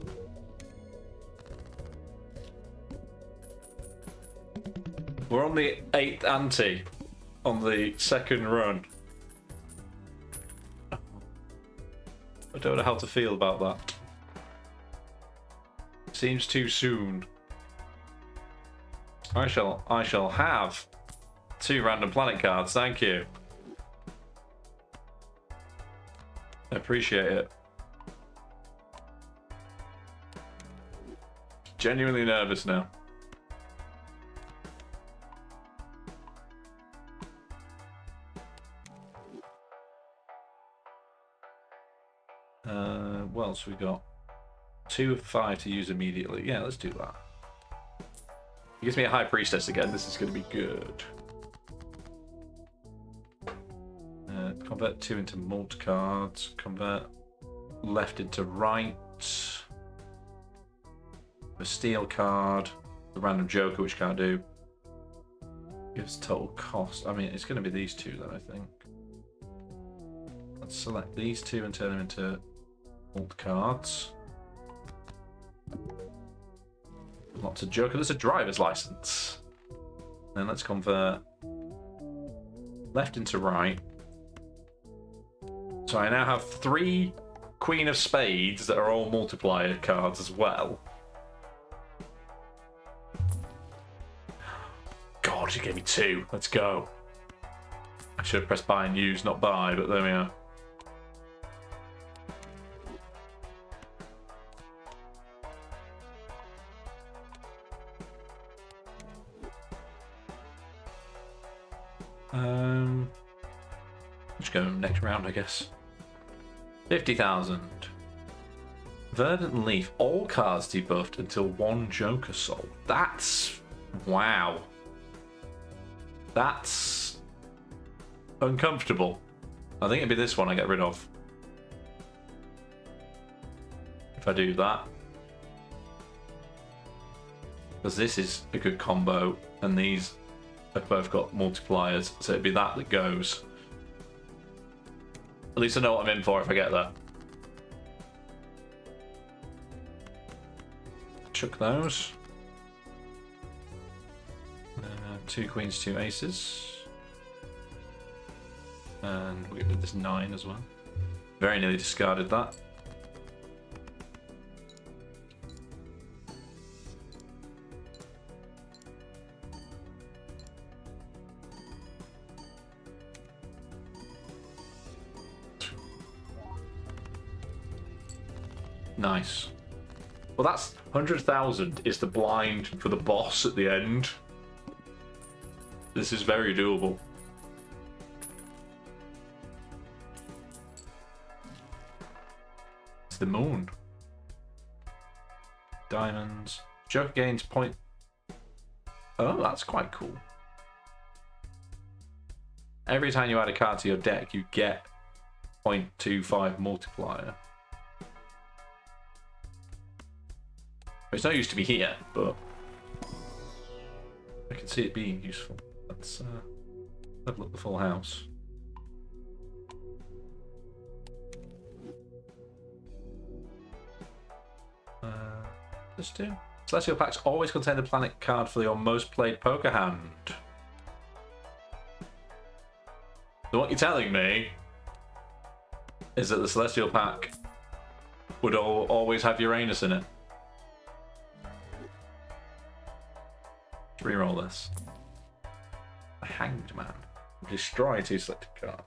We're on the 8th ante on the second run. I don't know how to feel about that. Seems too soon. I shall have 2 random planet cards, thank you. I appreciate it. Genuinely nervous now. What else we got? 2 of 5 to use immediately. Yeah, let's do that. It gives me a High Priestess again. This is going to be good. Convert 2 into mult cards. Convert left into right. A steel card. The random joker, which can't do. Gives total cost. I mean, it's going to be these 2 then, I think. Let's select these 2 and turn them into mult cards. Lots of joker. There's a driver's license. Then let's convert left into right. So I now have 3 Queen of Spades that are all multiplier cards as well. God, you gave me 2. Let's go. I should have pressed buy and use, not buy, but there we are. Let's go next round, I guess. 50,000. Verdant Leaf. All cards debuffed until 1 Joker sold. That's... wow. That's... uncomfortable. I think it'd be this one I get rid of. If I do that. Because this is a good combo, and these have both got multipliers, so it'd be that that goes. At least I know what I'm in for if I get there. Chuck those. 2 queens, 2 aces. And we'll get rid of this 9 as well. Very nearly discarded that. Nice. Well, that's 100,000 is the blind for the boss at the end. This is very doable. It's the moon. Diamonds. Joker gains point. Oh, that's quite cool. Every time you add a card to your deck, you get 0.25 multiplier. It's not used to be here, but I can see it being useful. Let's have a look at the full house. Let's do. Celestial packs always contain the planet card for your most played poker hand. So what you're telling me is that the Celestial pack would always have Uranus in it. Reroll this. A Hanged Man. Destroy 2 selected cards.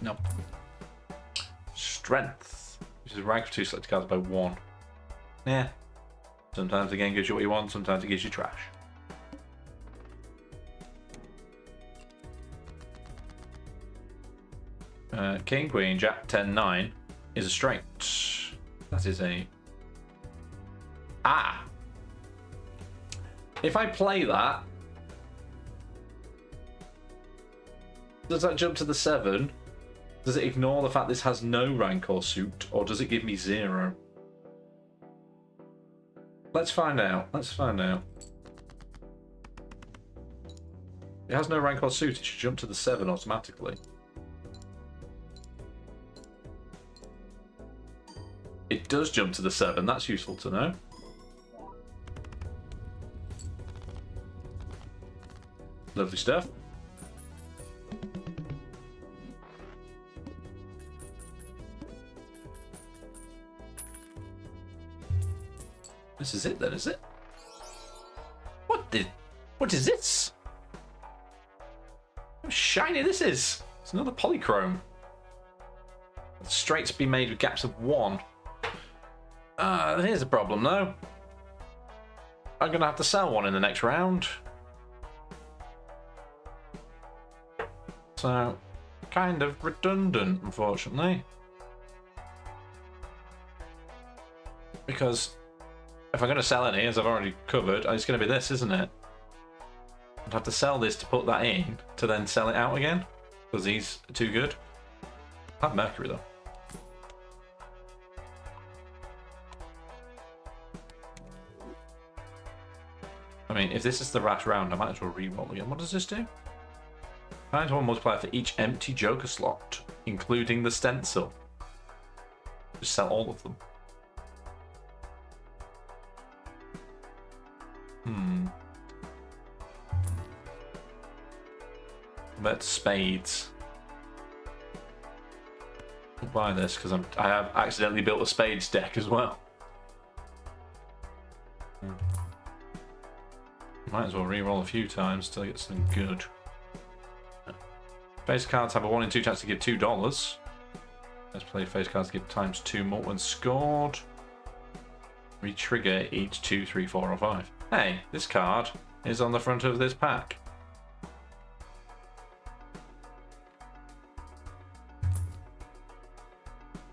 Nope. Strength. Which is rank of 2 selected cards by 1. Yeah. Sometimes the game gives you what you want, sometimes it gives you trash. King, Queen, Jack, 10, 9 is a straight. That is a... Ah! If I play that, does that jump to the 7? Does it ignore the fact this has no rank or suit, or does it give me 0? Let's find out. Let's find out. It has no rank or suit, it should jump to the 7 automatically. does jump to the 7. That's useful to know. Lovely stuff. This is it then, is it? What is this? How shiny this is. It's another polychrome. The straights be made with gaps of 1. Here's a problem though. I'm gonna have to sell one in the next round. So, kind of redundant, unfortunately. Because if I'm going to sell any, as I've already covered, it's going to be this, isn't it? I'd have to sell this to put that in, to then sell it out again. Because these are too good. I have Mercury, though. I mean, if this is the last round, I might as well re-roll again. What does this do? Find one multiplier for each empty Joker slot, including the stencil. Just sell all of them. Bet spades. I'll buy this because I have accidentally built a spades deck as well. Might as well re-roll a few times till I get something good. Face cards have a 1 in 2 chance to give $2. Let's play face cards to give ×2 more when scored. Re-trigger each 2, 3, 4, or 5. Hey, this card is on the front of this pack.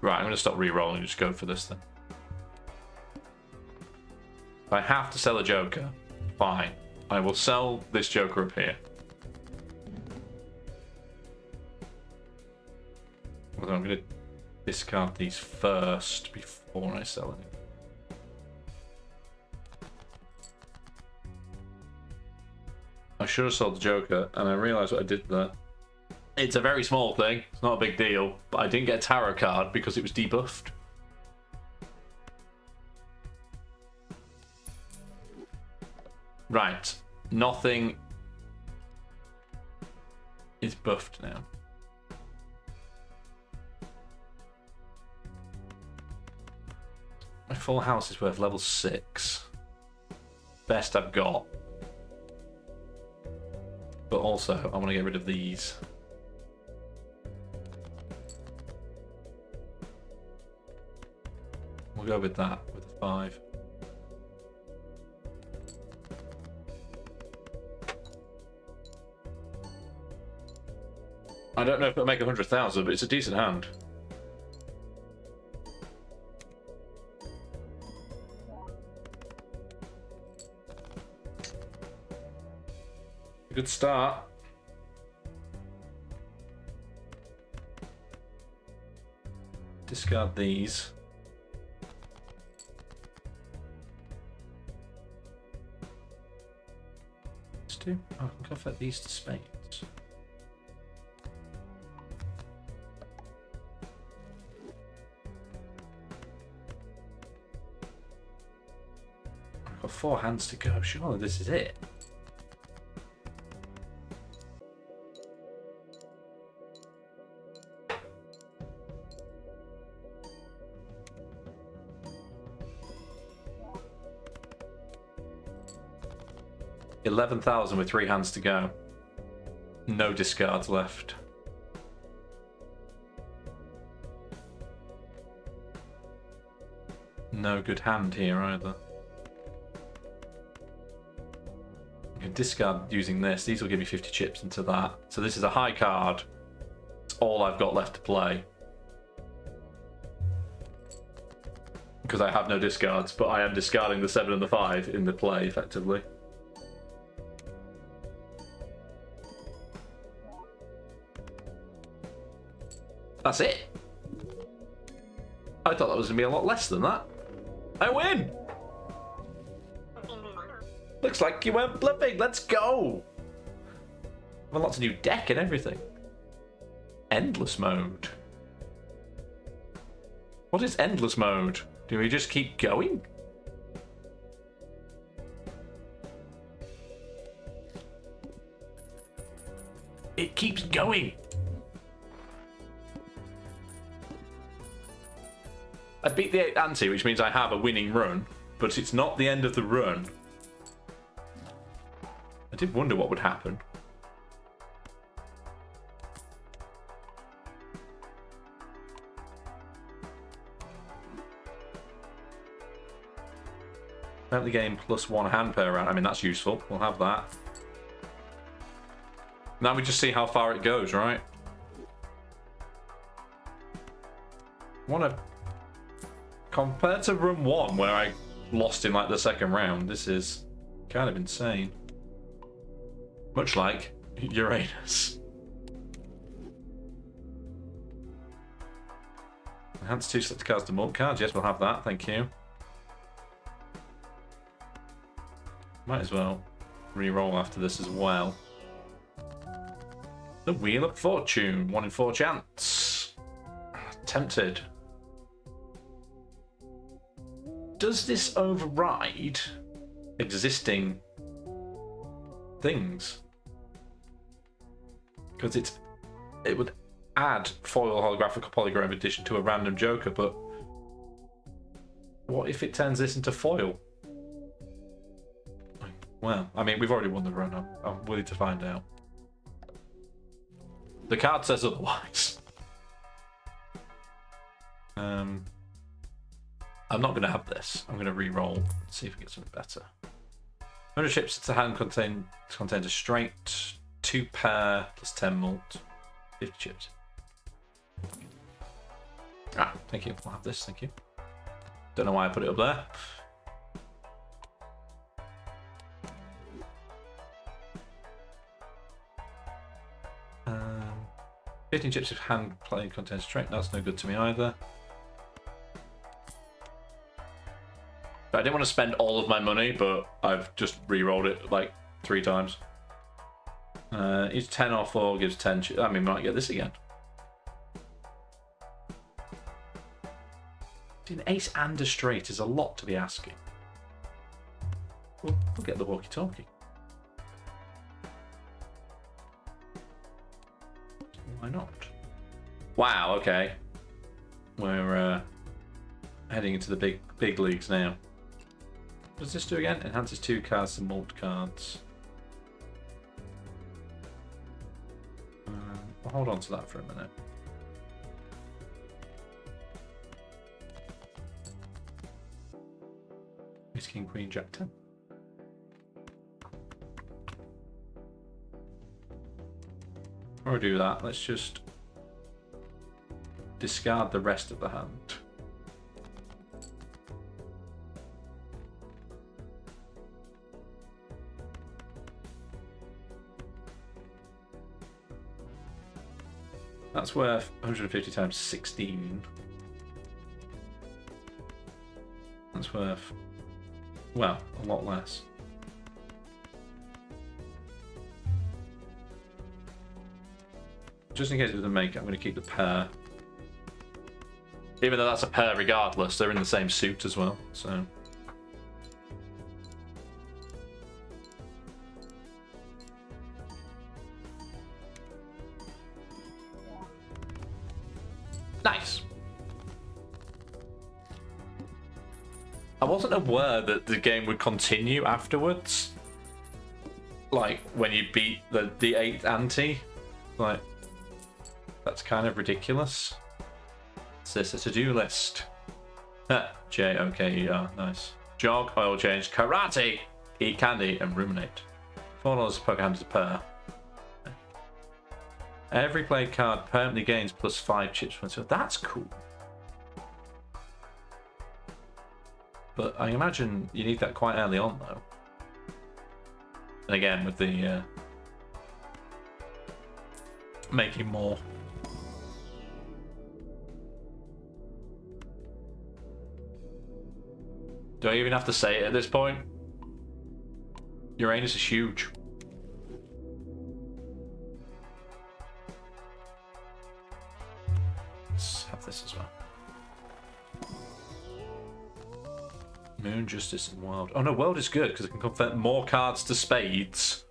Right, I'm going to stop re-rolling and just go for this then. If I have to sell a Joker, fine. I will sell this Joker up here. Although I'm going to discard these first before I sell it. I should have sold the Joker, and I realised what I did there. It's a very small thing, it's not a big deal, but I didn't get a tarot card because it was debuffed. Right, nothing is buffed now. My full house is worth level 6. Best I've got. But also, I want to get rid of these. We'll go with that, with a 5. I don't know if it'll make 100,000, but it's a decent hand. A good start. Discard these. Let's do. Oh, I can convert these to spades. I've got 4 hands to go. Surely this is it. $11,000 with 3 hands to go. No discards left. No good hand here either. You can discard using this. These will give you 50 chips into that. So this is a high card. It's all I've got left to play. Because I have no discards, but I am discarding the 7 and the 5 in the play effectively. That's it. I thought that was going to be a lot less than that. I win! Looks like you weren't bluffing. Let's go! I have lots of new deck and everything. Endless mode. What is endless mode? Do we just keep going? It keeps going. I beat the 8th ante, which means I have a winning run, but it's not the end of the run. I did wonder what would happen. Start the game plus 1 hand per round. I mean, that's useful. We'll have that. Now we just see how far it goes, right? Compared to run 1, where I lost in like the second round, this is kind of insane. Much like Uranus. Enhance 2 selected cards to multi cards. Yes, we'll have that. Thank you. Might as well re-roll after this as well. The Wheel of Fortune. 1 in 4 chance. Tempted. Does this override existing things? Because it would add foil holographic polygram addition to a random joker, but what if it turns this into foil? Well, I mean, we've already won the run. I'm willing to find out. The card says otherwise. I'm not going to have this. I'm going to re-roll and see if we get something better. 100 chips to hand contains a straight, 2 pair plus 10 mult, 50 chips. Ah, thank you. I'll have this. Thank you. Don't know why I put it up there. 15 chips of hand playing contains strength. That's no good to me either. But I didn't want to spend all of my money, but I've just re-rolled it like 3 times. Each 10 or 4 gives 10 chips. I mean, we might get this again. An ace and a straight is a lot to be asking. We'll get the walkie-talkie. Why not? Wow, okay. We're heading into the big leagues now. What does this do again? Enhances 2 cards to mult cards. I'll hold on to that for a minute. Ace, King, Queen, Jack 10. Before I do that, let's just discard the rest of the hand. That's worth 150 times 16. That's worth, well, a lot less. Just in case it doesn't make it, I'm going to keep the pair. Even though that's a pair regardless, they're in the same suit as well, so. Nice. I wasn't aware that the game would continue afterwards. Like, when you beat the 8th ante. Like, that's kind of ridiculous. Is this a to-do list? J-O-K-E-R, nice. Jog, oil change, karate, eat candy, and ruminate. $4 per hand is a pair. Every played card permanently gains plus 5 chips. So that's cool. But I imagine you need that quite early on, though. And again, with the making more. Do I even have to say it at this point? Uranus is huge. Let's have this as well. Moon, Justice, and World. Oh no, World is good because it can convert more cards to spades.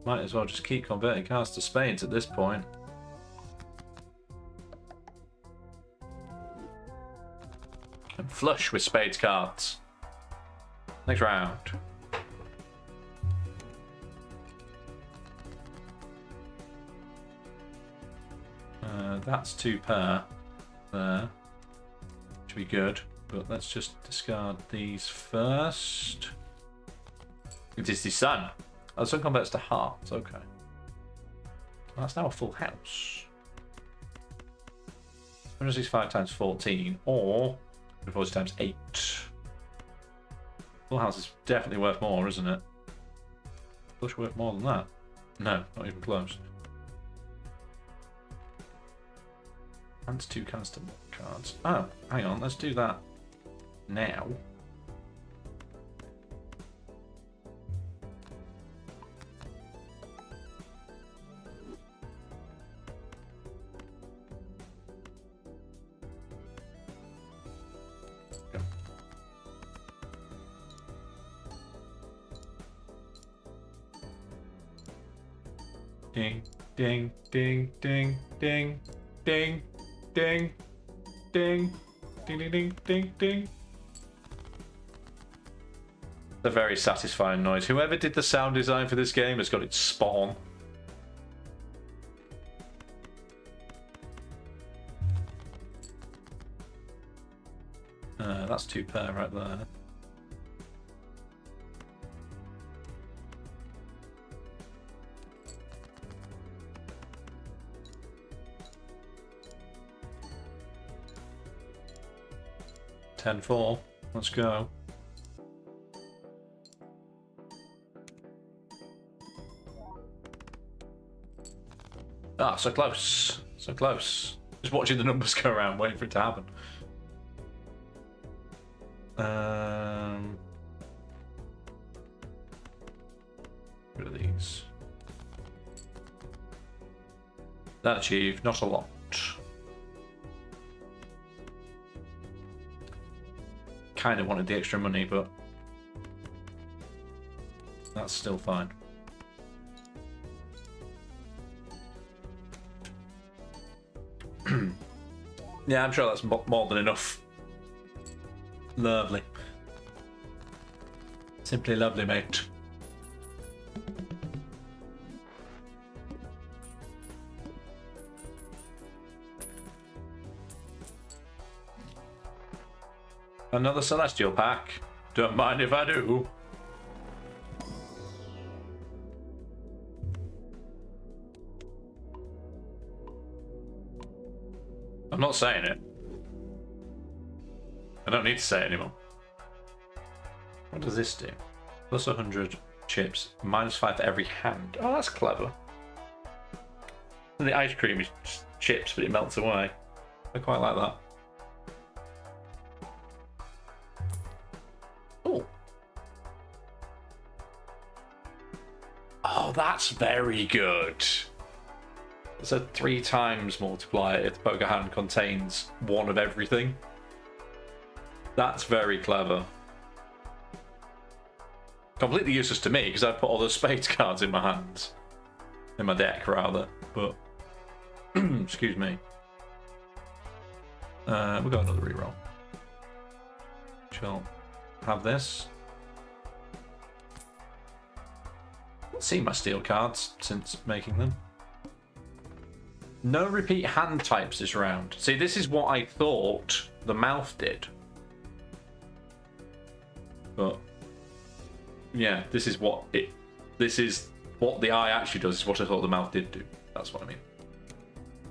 Might as well just keep converting cards to spades at this point. And flush with spades cards. Next round. That's 2 pair there. Should be good, but let's just discard these first. It is the sun. Oh, the sun converts to hearts, okay. That's now a full house. 165 times 14, or 140 times 8. Full house is definitely worth more, isn't it? Flush worth more than that? No, not even close. And 2 canister cards. Oh, hang on, let's do that now. Go. Ding, ding, ding, ding, ding, ding. Ding, ding, ding, ding, ding, ding, ding. A very satisfying noise. Whoever did the sound design for this game has got it spot on. That's 2 pair right there. $10-4. Let's go. Ah, so close. So close. Just watching the numbers go around, waiting for it to happen. Rid of these. That achieved, not a lot. Kind of wanted the extra money, but that's still fine. Yeah, I'm sure that's more than enough. Lovely. Simply lovely, mate. Another Celestial pack. Don't mind if I do. I'm not saying it. I don't need to say it anymore. What does this do? Plus 100 chips, minus 5 for every hand. Oh, that's clever. And the ice cream is just chips, but it melts away. I quite like that. Oh. Oh, that's very good. It's a 3 times multiplier if the poker hand contains one of everything. That's very clever. Completely useless to me because I put all those spades cards in my hands. In my deck, rather. But, excuse me. We'll go another reroll. Shall have this. Let's see my steel cards since making them. No repeat hand types this round. See, this is what I thought the mouth did. But yeah, this is what the eye actually does, is what I thought the mouth did do. That's what I mean.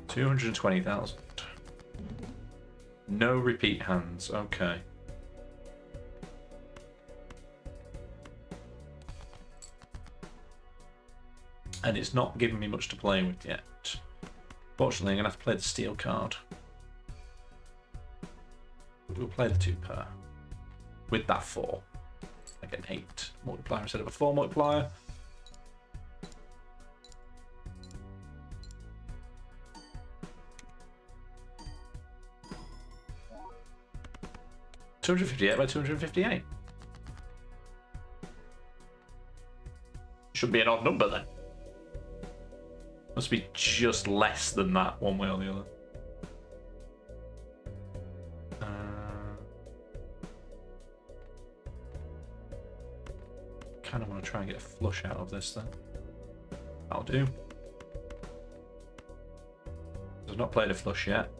220,000. No repeat hands, okay. And it's not giving me much to play with yet. Fortunately, I'm going to have to play the steel card. We'll play the 2 pair. With that 4. I get an 8 multiplier instead of a 4 multiplier. 258 by 258. Should be an odd number then. Must be just less than that, one way or the other. Kind of want to try and get a flush out of this then. I'll do. I've not played a flush yet.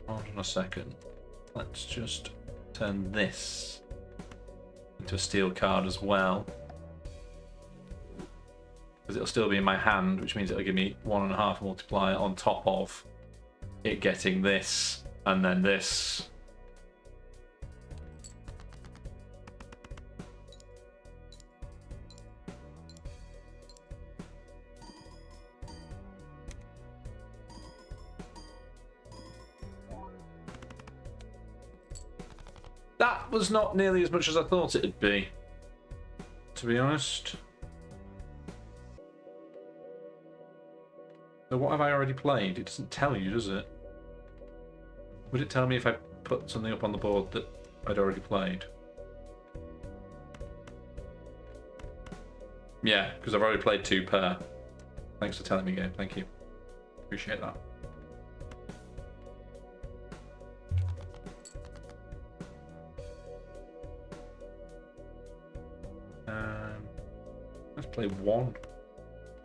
Hold on a second. Let's just turn this into a steel card as well. Because it'll still be in my hand, which means it'll give me 1.5 multiplier on top of it getting this and then this. That was not nearly as much as I thought it'd be, to be honest. So what have I already played? It doesn't tell you, does it? Would it tell me if I put something up on the board that I'd already played? Yeah, because I've already played 2 pair. Thanks for telling me, game. Thank you. Appreciate that. Let's play 1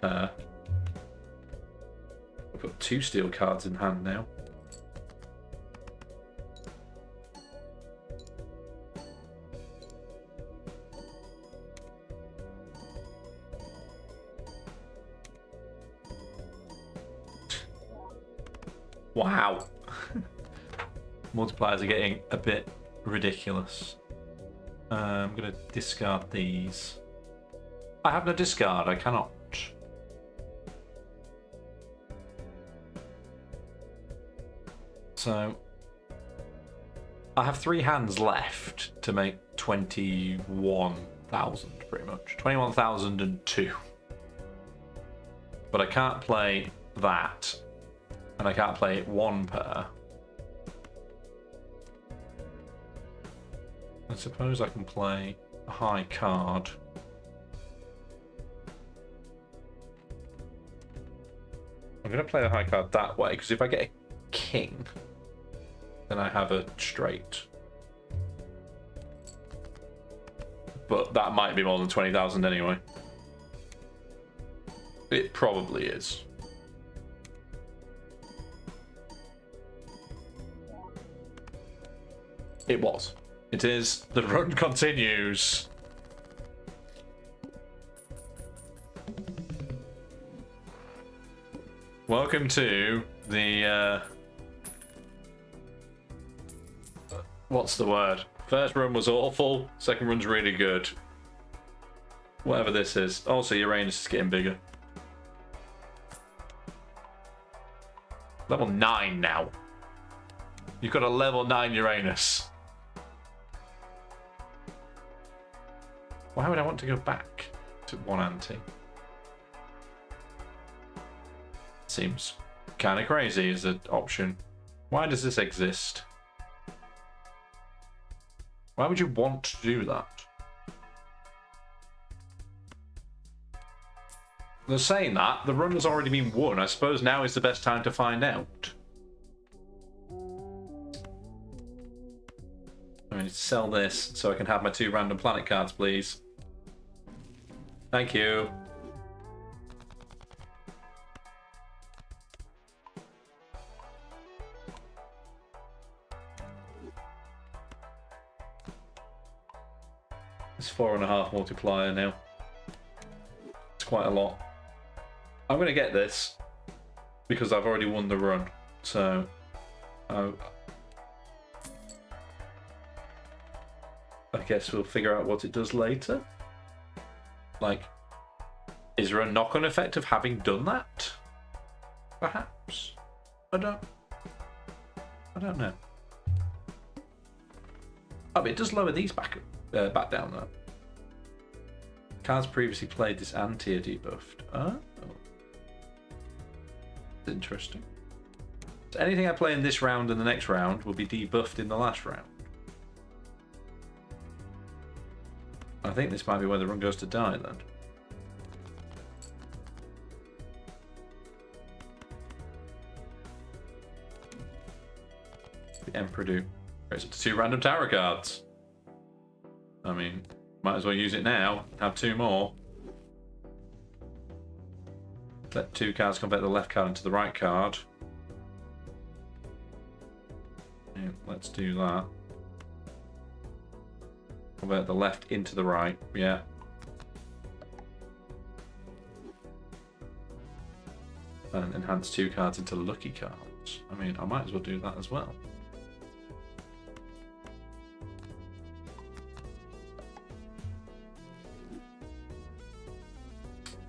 pair. I've got 2 steel cards in hand now. Wow. Multipliers are getting a bit ridiculous. I'm going to discard these. I have no discard, I cannot. So, I have 3 hands left to make 21,000 pretty much. 21,002. But I can't play that. And I can't play 1 pair. I suppose I can play a high card. I'm going to play the high card that way, because if I get a king, then I have a straight. But that might be more than 20,000 anyway. It probably is. It was. It is. The run continues. Welcome to the what's the word? First run was awful, second run's really good. Whatever this is. Also, Uranus is getting bigger. Level 9 now. You've got a level 9 Uranus. Why would I want to go back to 1 ante? Seems kind of crazy as an option. Why does this exist? Why would you want to do that? They're saying that the run has already been won. I suppose now is the best time to find out. I need to sell this so I can have my 2 random planet cards, please. Thank you. It's 4.5 multiplier now. It's quite a lot. I'm going to get this because I've already won the run. So, I guess we'll figure out what it does later. Like, is there a knock-on effect of having done that? Perhaps. I don't know. Oh, but it does lower these back down though. Cards previously played this ante are debuffed. Oh, interesting. So anything I play in this round and the next round will be debuffed in the last round. I think this might be where the run goes to die then. The Emperor do creates up to 2 random tarot cards. I mean, might as well use it now. Have 2 more. Let 2 cards convert the left card into the right card. Yeah, let's do that. Convert the left into the right, yeah. And enhance 2 cards into lucky cards. I mean, I might as well do that as well.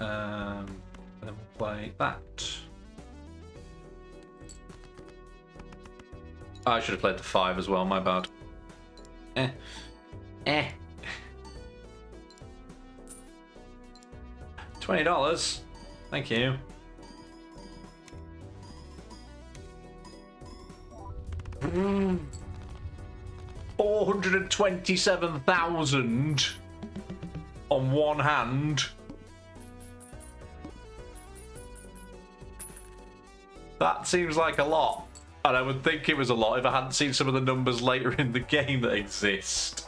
And then we'll play that. I should have played the 5 as well, my bad. $20. Thank you. Mm. 427,000 on one hand. That seems like a lot. And I would think it was a lot if I hadn't seen some of the numbers later in the game that exist.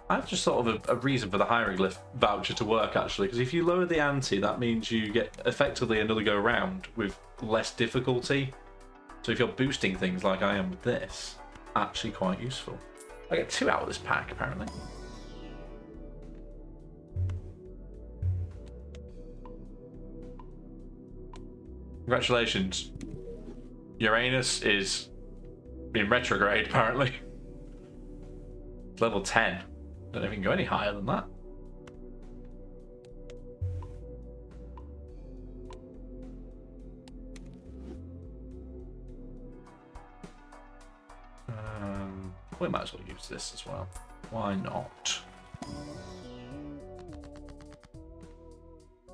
I've just thought of a reason for the hieroglyph voucher to work, actually, because if you lower the ante, that means you get effectively another go round with less difficulty. So if you're boosting things like I am with this, actually quite useful. I get 2 out of this pack, apparently. Congratulations. Uranus is in retrograde, apparently. It's level 10. Don't know if you can go any higher than that. We might as well use this as well. Why not?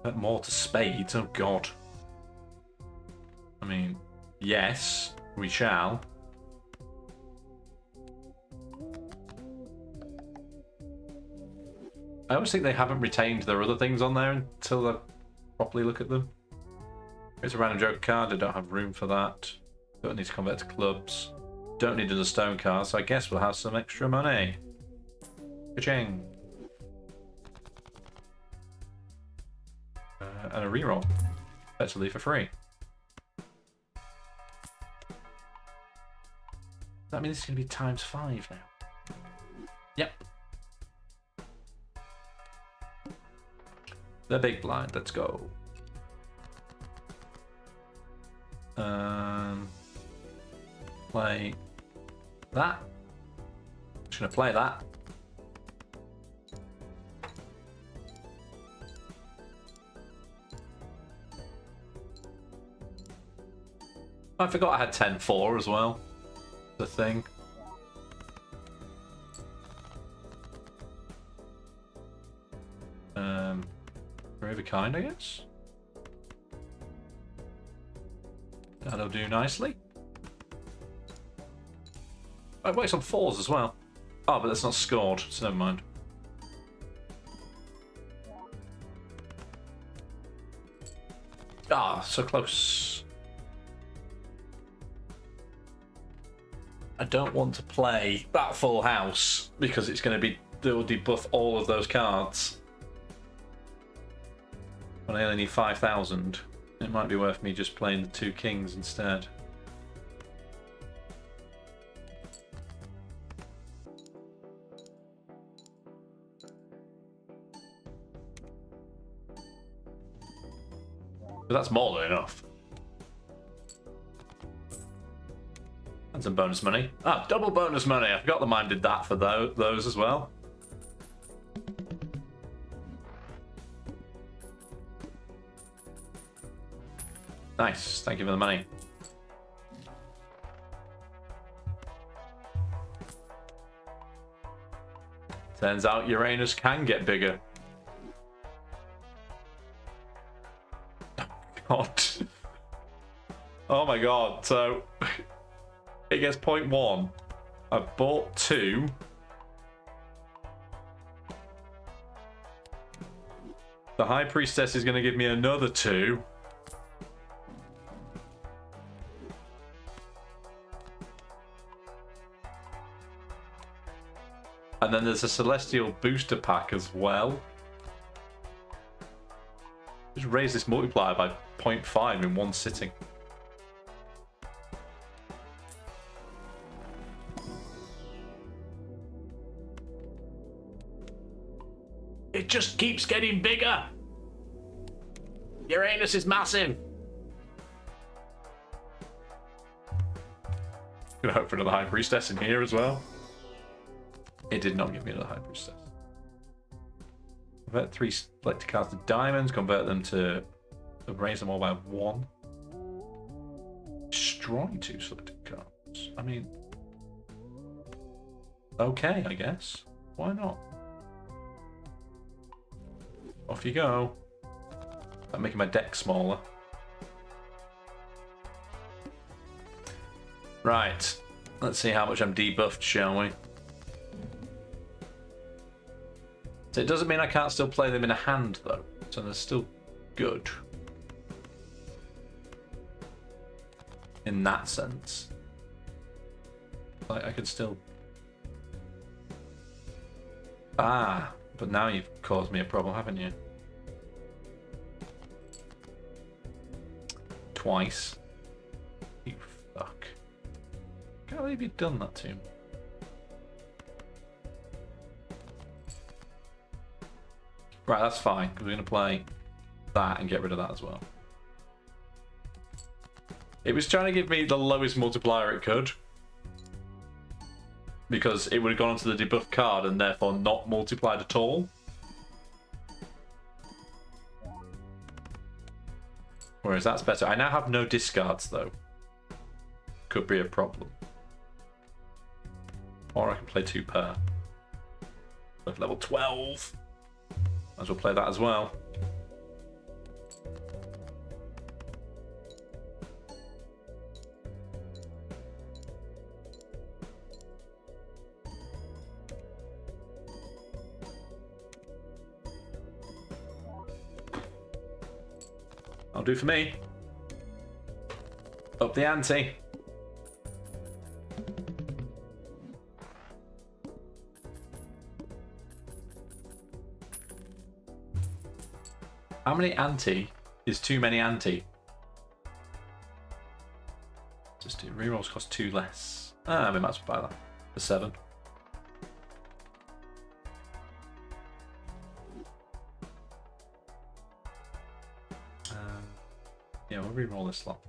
Add more to spades, oh god. I mean, yes, we shall. I always think they haven't retained their other things on there until I properly look at them. It's a random joker card, I don't have room for that. Don't need to convert to clubs. Don't need another stone card, so I guess we'll have some extra money. Ka-ching. And a reroll. Effectively for free. That means it's going to be times 5 now. Yep. The big blind, let's go. Play that. Just gonna play that. I forgot I had 10-4 as well. The thing. Very of a kind, I guess. That'll do nicely. Oh, it works on 4s as well. Oh, but that's not scored, so never mind. Ah, so close. I don't want to play that full house because it's going to be, it will debuff all of those cards. But I only need 5,000. It might be worth me just playing the 2 kings instead. But that's more than enough. And some bonus money. Ah, double bonus money. I forgot the mime did that for those as well. Nice, thank you for the money. Turns out Uranus can get bigger. God. Oh my god. So it gets 0.1. I've bought 2. The High Priestess is going to give me another 2. And then there's a Celestial Booster Pack as well. Just raise this multiplier by 0.5 in one sitting. It just keeps getting bigger. Uranus is massive. Gonna hope for another High Priestess in here as well. It did not give me another High Priestess. Convert 3 selected cards to diamonds. Convert them to raise them all by 1. Destroy 2 selected cards. I mean, okay, I guess. Why not? Off you go. I'm making my deck smaller. Right. Let's see how much I'm debuffed, shall we? So it doesn't mean I can't still play them in a hand, though. So they're still good. In that sense. Like, I could still... Ah, but now you've caused me a problem, haven't you? Twice. You fuck. Can't believe you've done that to me. Right, that's fine, because we're going to play that and get rid of that as well. It was trying to give me the lowest multiplier it could, because it would have gone onto the debuff card and therefore not multiplied at all. Whereas that's better. I now have no discards, though. Could be a problem. Or I can play 2 per. With level 12. Might as well play that as well. I'll do for me. Up the ante. How many ante is too many ante? Just do rerolls cost 2 less. Ah, we might as well buy that for 7. Yeah, we'll reroll this slot.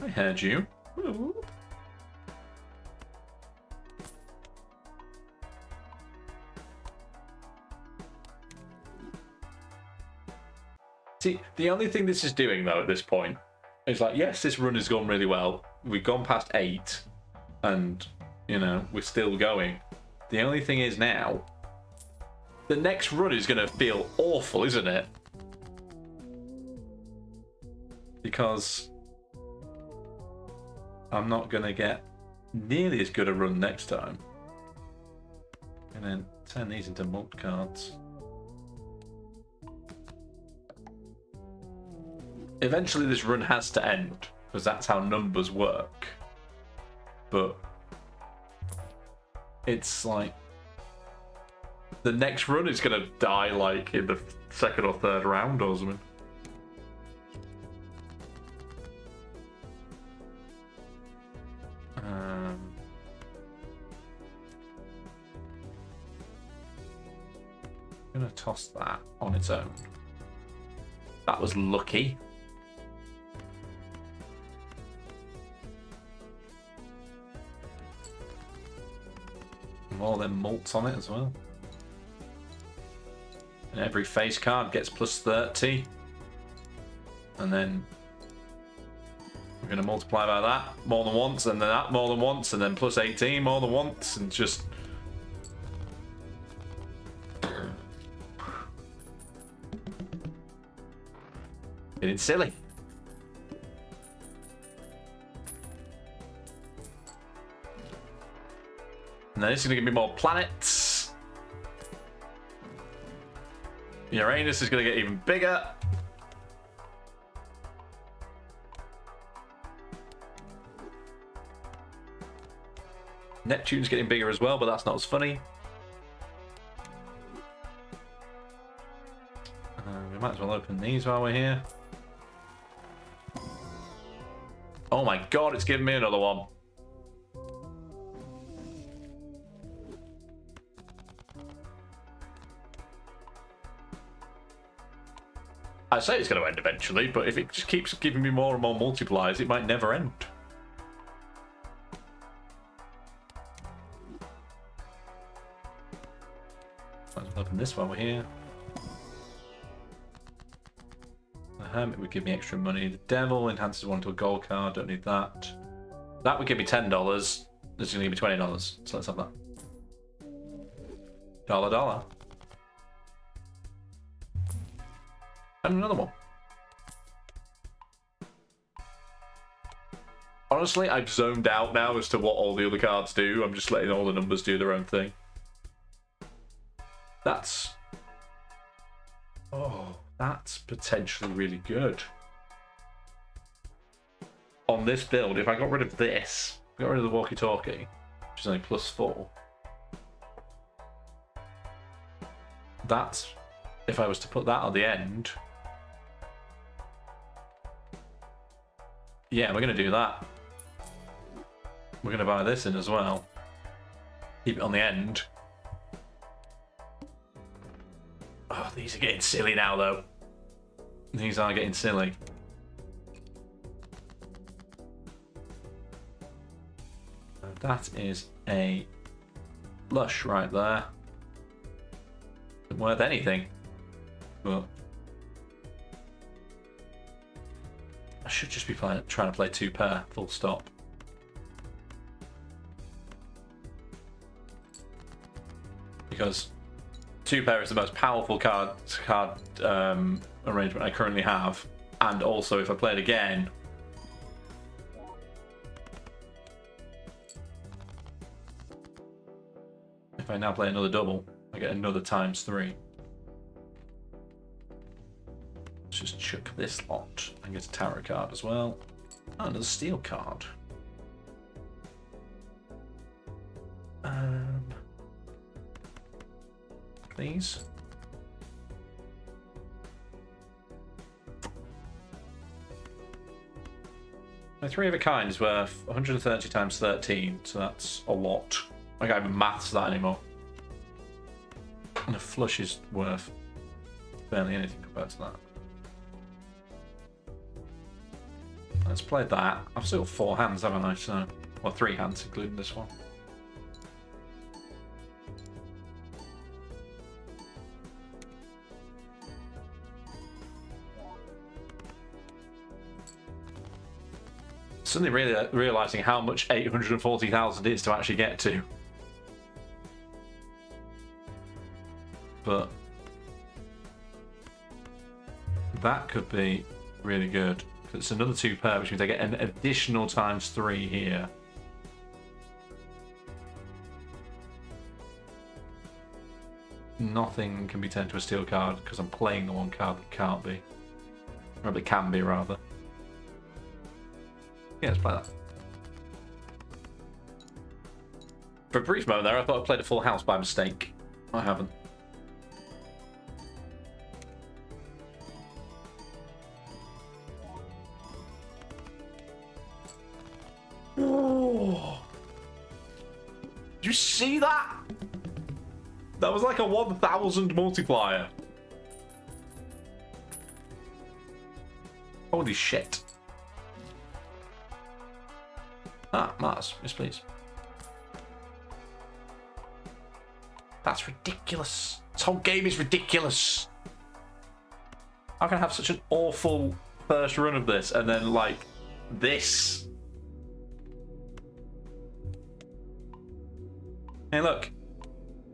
I heard you. Ooh. See, the only thing this is doing, though, at this point, is like, yes, this run has gone really well. We've gone past 8, and, you know, we're still going. The only thing is now, the next run is going to feel awful, isn't it? Because I'm not going to get nearly as good a run next time. And then turn these into mult cards. Eventually this run has to end, because that's how numbers work. But it's like the next run is going to die like in the 2nd or 3rd round or something. I'm going to toss that on its own. That was lucky. All them mults on it as well. And every face card gets plus 30. And then going to multiply by that more than once, and then that more than once, and then plus 18 more than once, and just... getting silly. And then it's going to give me more planets. Uranus is going to get even bigger. Neptune's getting bigger as well, but that's not as funny. We might as well open these while we're here. Oh my god, it's giving me another one. I say it's going to end eventually, but if it just keeps giving me more and more multipliers, it might never end. Let's open this while we're here. The Hermit would give me extra money. The Devil enhances one to a gold card. Don't need that. That would give me $10. This is going to give me $20. So let's have that. $1. And another one. Honestly, I've zoned out now as to what all the other cards do. I'm just letting all the numbers do their own thing. That's... oh, that's potentially really good. On this build, if I got rid of this, got rid of the walkie-talkie, which is only +4. That's... if I was to put that on the end... yeah, we're going to do that. We're going to buy this in as well. Keep it on the end. Oh, these are getting silly now, though. These are getting silly. That is a lush right there. Isn't worth anything. But I should just be trying to play 2 pair, full stop. Because 2 pair is the most powerful card arrangement I currently have, and also if I play it again, if I now play another double, I get another ×3. Let's just chuck this lot and get a tarot card as well. Oh, another steel card. These. My 3 of a kind is worth 130 × 13, so that's a lot. I can't even maths that anymore. And a flush is worth barely anything compared to that. Let's play that. I've still got 4 hands, haven't I? So, well, 3 hands, including this one. Suddenly really realising how much 840,000 is to actually get to. But that could be really good. It's another 2 pair, which means I get an additional ×3 here. Nothing can be turned to a steel card because I'm playing the one card that can't be. Or that can be, rather. Yeah, let's play that. For a brief moment there, I thought I played a full house by mistake. I haven't. Oh. Did you see that? That was like a 1,000 multiplier. Holy shit. Ah, Mars. Yes, please. That's ridiculous. This whole game is ridiculous. How can I have such an awful first run of this and then, like, this. Hey, look.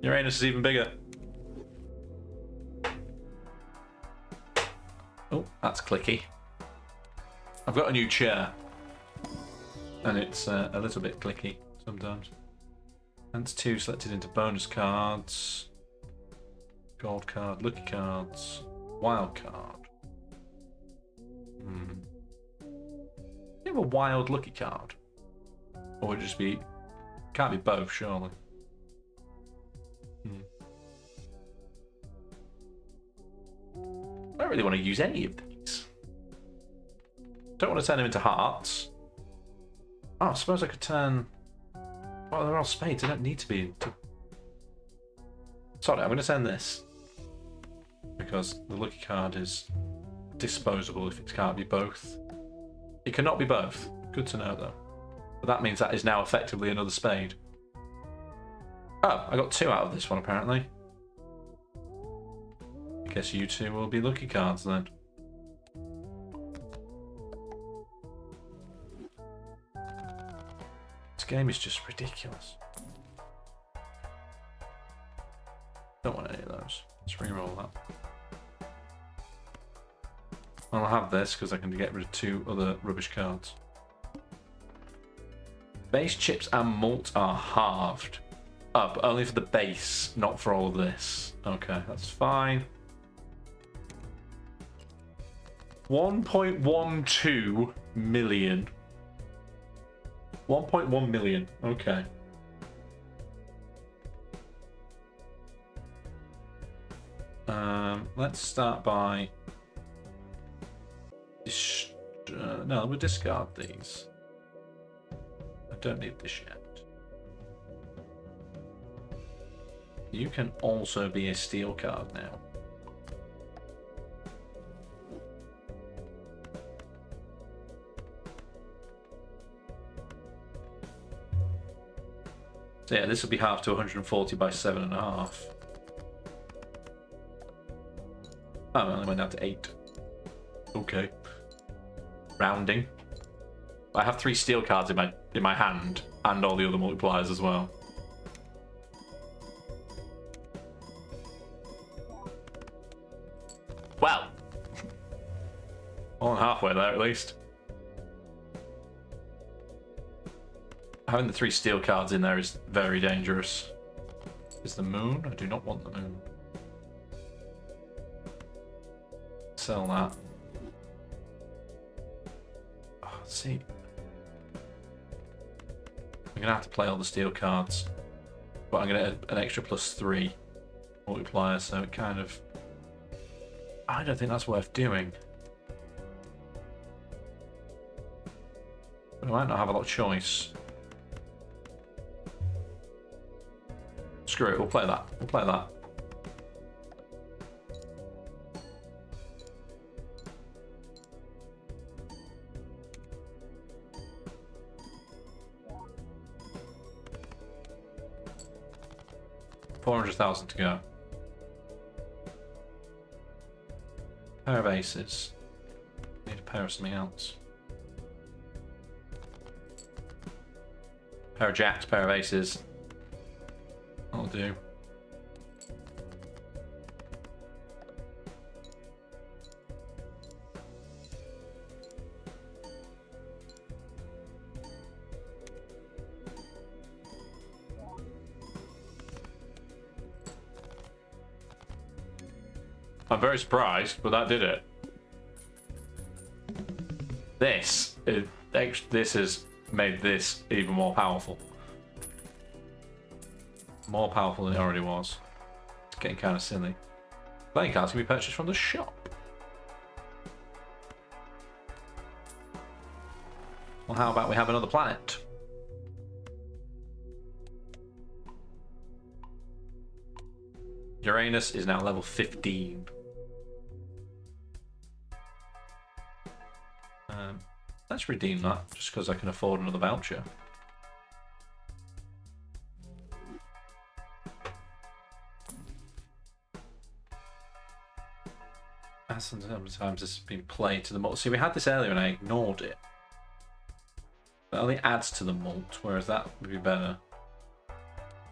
Uranus is even bigger. Oh, that's clicky. I've got a new chair. And it's a little bit clicky sometimes. That's 2 selected into bonus cards. Gold card, lucky cards, wild card. You have a wild lucky card? Or would it just be... Can't be both, surely. I don't really want to use any of these. Don't want to turn them into hearts. Oh, I suppose I could turn... Well, they're all spades. They don't need to be into... Sorry, I'm going to send this. Because the lucky card is disposable if it can't be both. It cannot be both. Good to know, though. But that means that is now effectively another spade. Oh, I got 2 out of this one, apparently. I guess you 2 will be lucky cards, then. This game is just ridiculous. Don't want any of those. Let's re-roll that. I'll have this because I can get rid of 2 other rubbish cards. Base chips and malt are halved. Oh, but only for the base, not for all of this. Okay, that's fine. 1.12 million. 1.1 million. Okay. Let's start by... no, we'll discard these. I don't need this yet. You can also be a steel card now. So yeah, this will be half to 140 by 7.5. Oh, I only went down to 8. Okay. Rounding. I have 3 steel cards in my hand, and all the other multipliers as well. Well, more than halfway there at least. Having the 3 steel cards in there is very dangerous. Is the moon? I do not want the moon. Sell that. Oh, see. I'm going to have to play all the steel cards. But I'm going to add an extra +3 multiplier, so it kind of... I don't think that's worth doing. But I might not have a lot of choice. Screw it, we'll play that. We'll play that. $400,000 to go. Pair of aces. Need a pair of something else. Pair of jacks, pair of aces. That'll do. I'm very surprised, but that did it. This has made this even more powerful. More powerful than it already was. It's getting kind of silly. Playing cards can be purchased from the shop. Well, how about we have another planet? Uranus is now level 15. Let's redeem that, just because I can afford another voucher. Sometimes it's been played to the most. See, we had this earlier and I ignored it. only adds to the mult, whereas that would be better.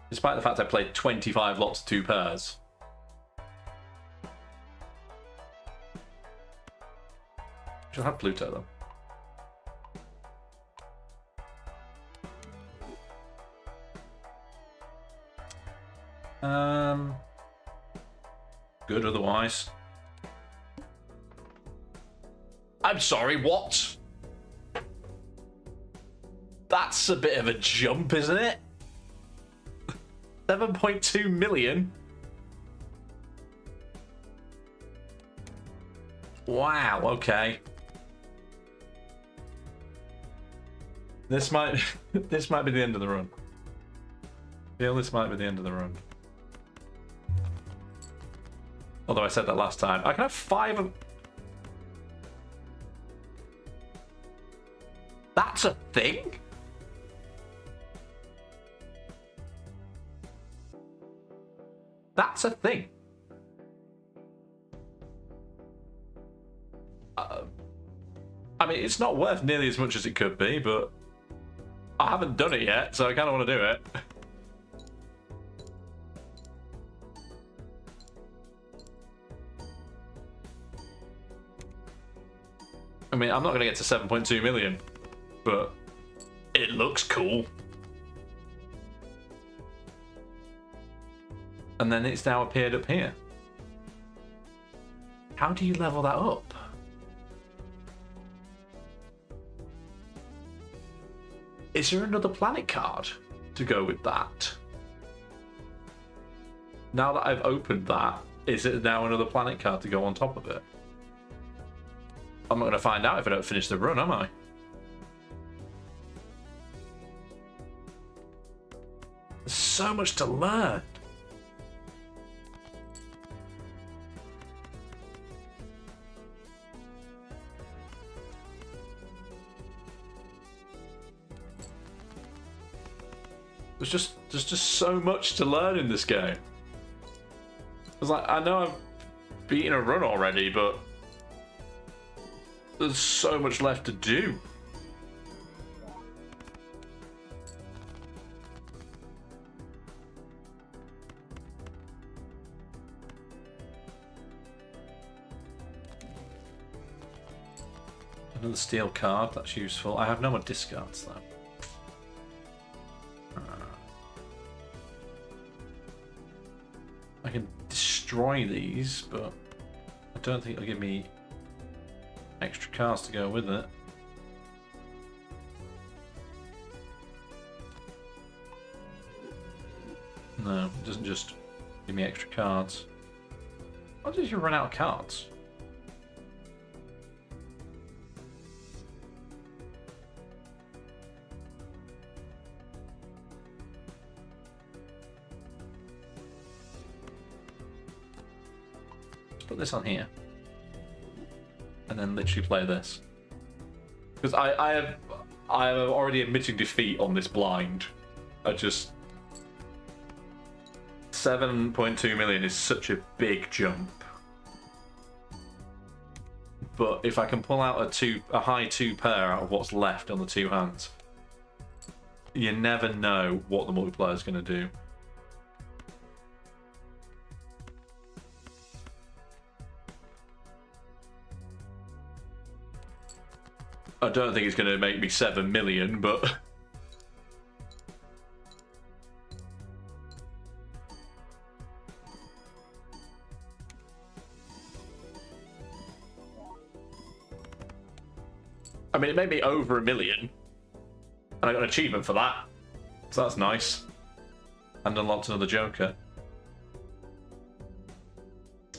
Despite the fact I played 25 lots of 2 pairs. She'll have Pluto though. Good otherwise. I'm sorry, what? That's a bit of a jump, isn't it? 7.2 million? Wow, okay. This might this might be the end of the run. I feel this might be the end of the run. Although I said that last time. I can have 5 of... That's a thing? That's a thing. I mean, it's not worth nearly as much as it could be, but I haven't done it yet, so I kind of want to do it. I mean, I'm not going to get to 7.2 million, but it looks cool. And then it's now appeared up here. How do you level that up? Is there another planet card to go with that? Now that I've opened that, is it now another planet card to go on top of it? I'm not going to find out if I don't finish the run, am I? There's so much to learn. There's just so much to learn in this game. It's like, I know I've beaten a run already, but there's so much left to do. Another steel card, that's useful. I have no more discards though. I can destroy these, but I don't think it'll give me extra cards to go with it. No, it doesn't just give me extra cards. What did you run out of cards? Let's put this on here. And then literally play this. Because I am already admitting defeat on this blind. I just... 7.2 million is such a big jump. But if I can pull out a high 2 pair out of what's left on the 2 hands, you never know what the multiplier is going to do. I don't think it's going to make me 7 million, but... I mean, it made me over 1 million. And I got an achievement for that. So that's nice. And unlocked another Joker.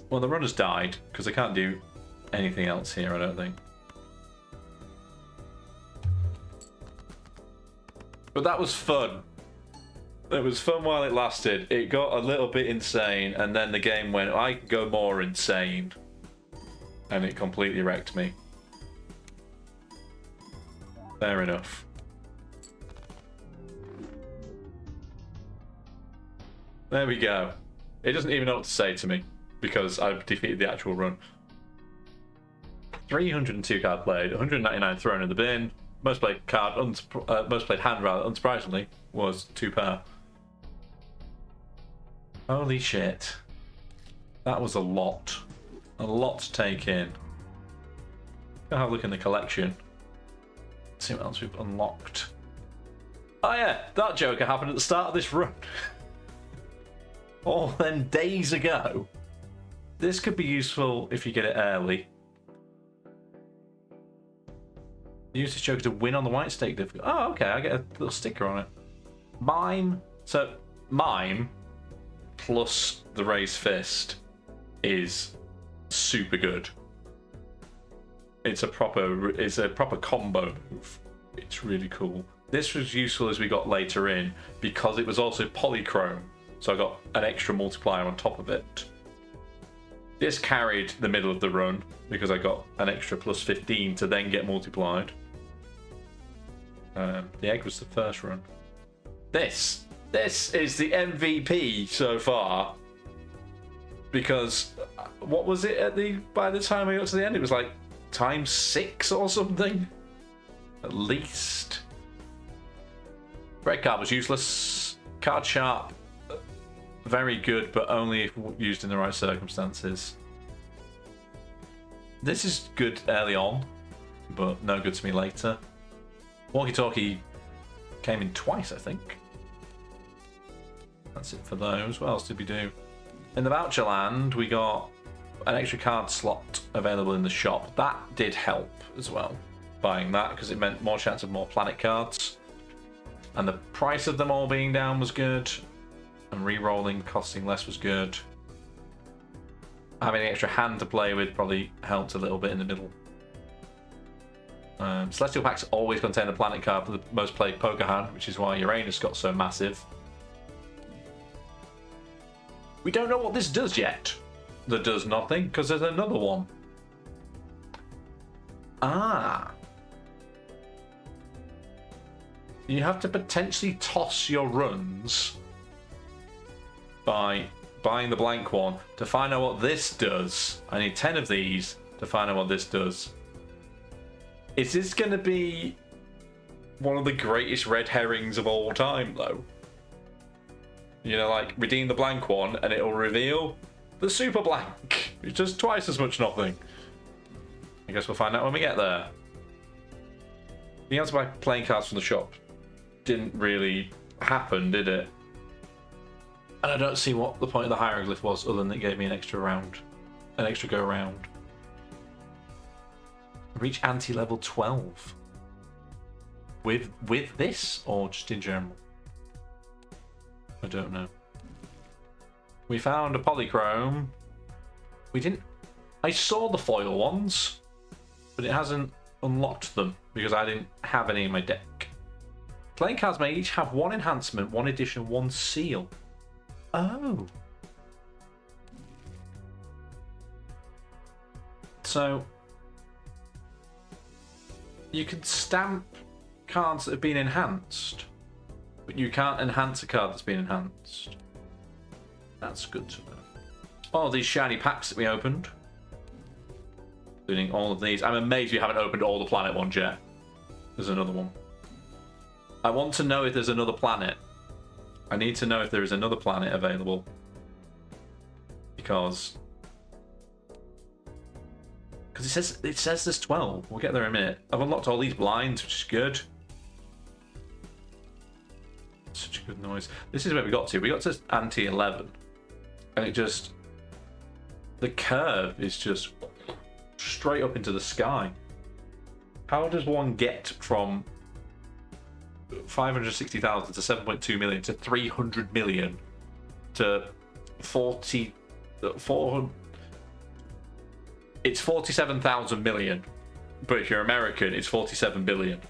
Well, the runner's died, because I can't do anything else here, I don't think. But that was fun. It was fun while it lasted. It got a little bit insane, and then the game went, I can go more insane. And it completely wrecked me. Fair enough. There we go. It doesn't even know what to say to me, because I've defeated the actual run. 302 card played, 199 thrown in the bin, most played card, most played hand rather, unsurprisingly, was 2 pair. Holy shit. That was a lot. A lot to take in. Go have a look in the collection. See what else we've unlocked. Oh yeah, that Joker happened at the start of this run. All them days ago. This could be useful if you get it early. Use this Joker to win on the white stake difficulty. Oh, okay, I get a little sticker on it. Mime. So, Mime plus the Raised Fist is super good. It's a proper combo move. It's really cool. This was useful as we got later in because it was also polychrome, so I got an extra multiplier on top of it. This carried the middle of the run because I got an extra plus 15 to then get multiplied. The egg was the first run. This is the MVP so far because what was it by the time I got to the end? It was like ×6 or something, at least. Red card was useless. Card sharp, very good, but only if used in the right circumstances. This is good early on, but no good to me later. Walkie talkie came in twice, I think. That's it for those. What else did we do? In the voucher land, we got an extra card slot available in the shop. That did help as well, buying that, because it meant more chance of more planet cards. And the price of them all being down was good. And re-rolling costing less was good. Having an extra hand to play with probably helped a little bit in the middle. Celestial packs always contain a planet card for the most played poker hand, which is why Uranus got so massive. We don't know what this does yet. That does nothing, because there's another one. Ah. You have to potentially toss your runs by buying the blank one to find out what this does. I need 10 of these to find out what this does. Is this going to be one of the greatest red herrings of all time, though? You know, like, redeem the blank one and it'll reveal the super blank, which does twice as much nothing. I guess we'll find out when we get there. Being able to buy playing cards from the shop didn't really happen, did it? And I don't see what the point of the hieroglyph was other than it gave me an extra round, an extra go around. Reach ante level 12 with this, or just in general? I don't know. We found a polychrome. We didn't. I saw the foil ones, but it hasn't unlocked them because I didn't have any in my deck. Playing cards may each have one enhancement, one addition, one seal. Oh. So you can stamp cards that have been enhanced, but you can't enhance a card that's been enhanced. That's good to know. Oh, these shiny packs that we opened. Including all of these. I'm amazed we haven't opened all the planet ones yet. There's another one. I want to know if there's another planet. I need to know if there is another planet available. Because it says there's 12. We'll get there in a minute. I've unlocked all these blinds, which is good. Such a good noise. This is where we got to. We got to ante 11. And it just... the curve is just straight up into the sky. How does one get from 560,000 to 7.2 million to 300 million to 400? It's 47,000 million, but if you're American, it's 47 billion.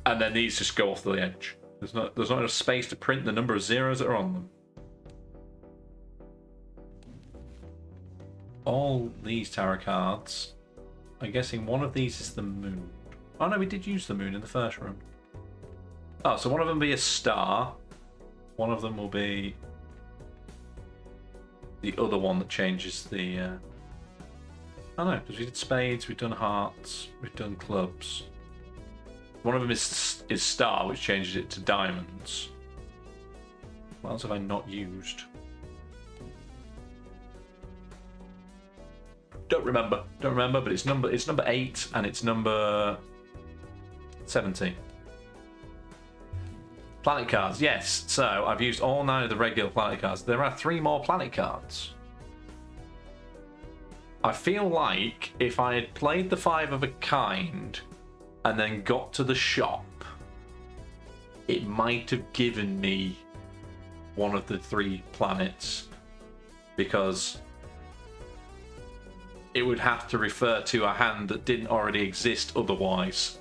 And then these just go off the edge. There's not enough space to print the number of zeros that are on them. All these tarot cards. I'm guessing one of these is the moon. Oh no, we did use the moon in the first run. Oh, so one of them will be a star. One of them will be the other one that changes the... oh no, because we did spades, we've done hearts, we've done clubs. One of them is star, which changes it to diamonds. What else have I not used? Don't remember, but it's number 8 and it's number 17. Planet cards, yes. So I've used all 9 of the regular planet cards. There are 3 more planet cards. I feel like if I had played the 5 of a kind and then got to the shop, it might have given me one of the 3 planets, because it would have to refer to a hand that didn't already exist otherwise.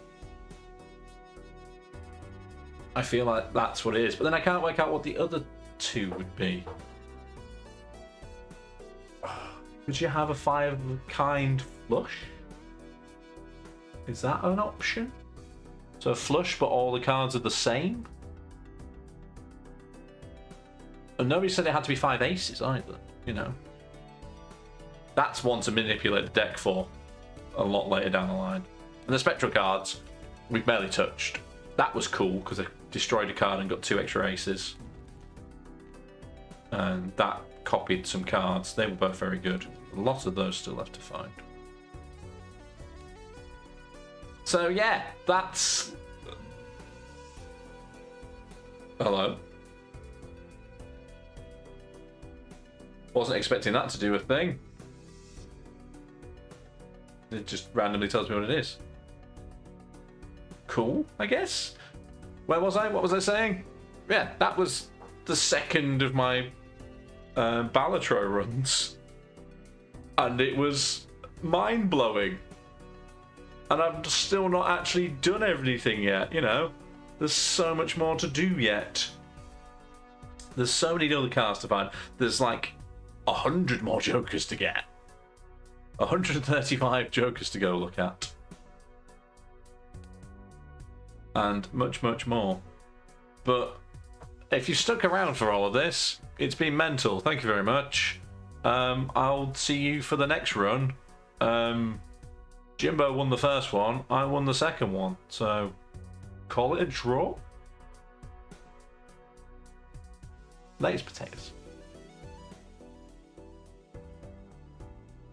I feel like that's what it is, but then I can't work out what the other 2 would be. Could you have a 5 of a kind flush? Is that an option? So a flush, but all the cards are the same? And nobody said it had to be 5 aces either, you know. That's one to manipulate the deck for a lot later down the line. And the spectral cards, we've barely touched. That was cool because I destroyed a card and got 2 extra aces. And that copied some cards. They were both very good. A lot of those still left to find. So yeah, that's... Hello. Wasn't expecting that to do a thing. It just randomly tells me what it is. Cool, I guess. Where was I? What was I saying? Yeah, that was the second of my Balatro runs. And it was mind-blowing. And I've still not actually done everything yet, you know. There's so much more to do yet. There's so many other cards to find. There's like 100 more jokers to get. 135 jokers to go look at. And much, much more. But if you stuck around for all of this, it's been mental. Thank you very much. I'll see you for the next run. Jimbo won the first one. I won the second one. So call it a draw. Latest potatoes.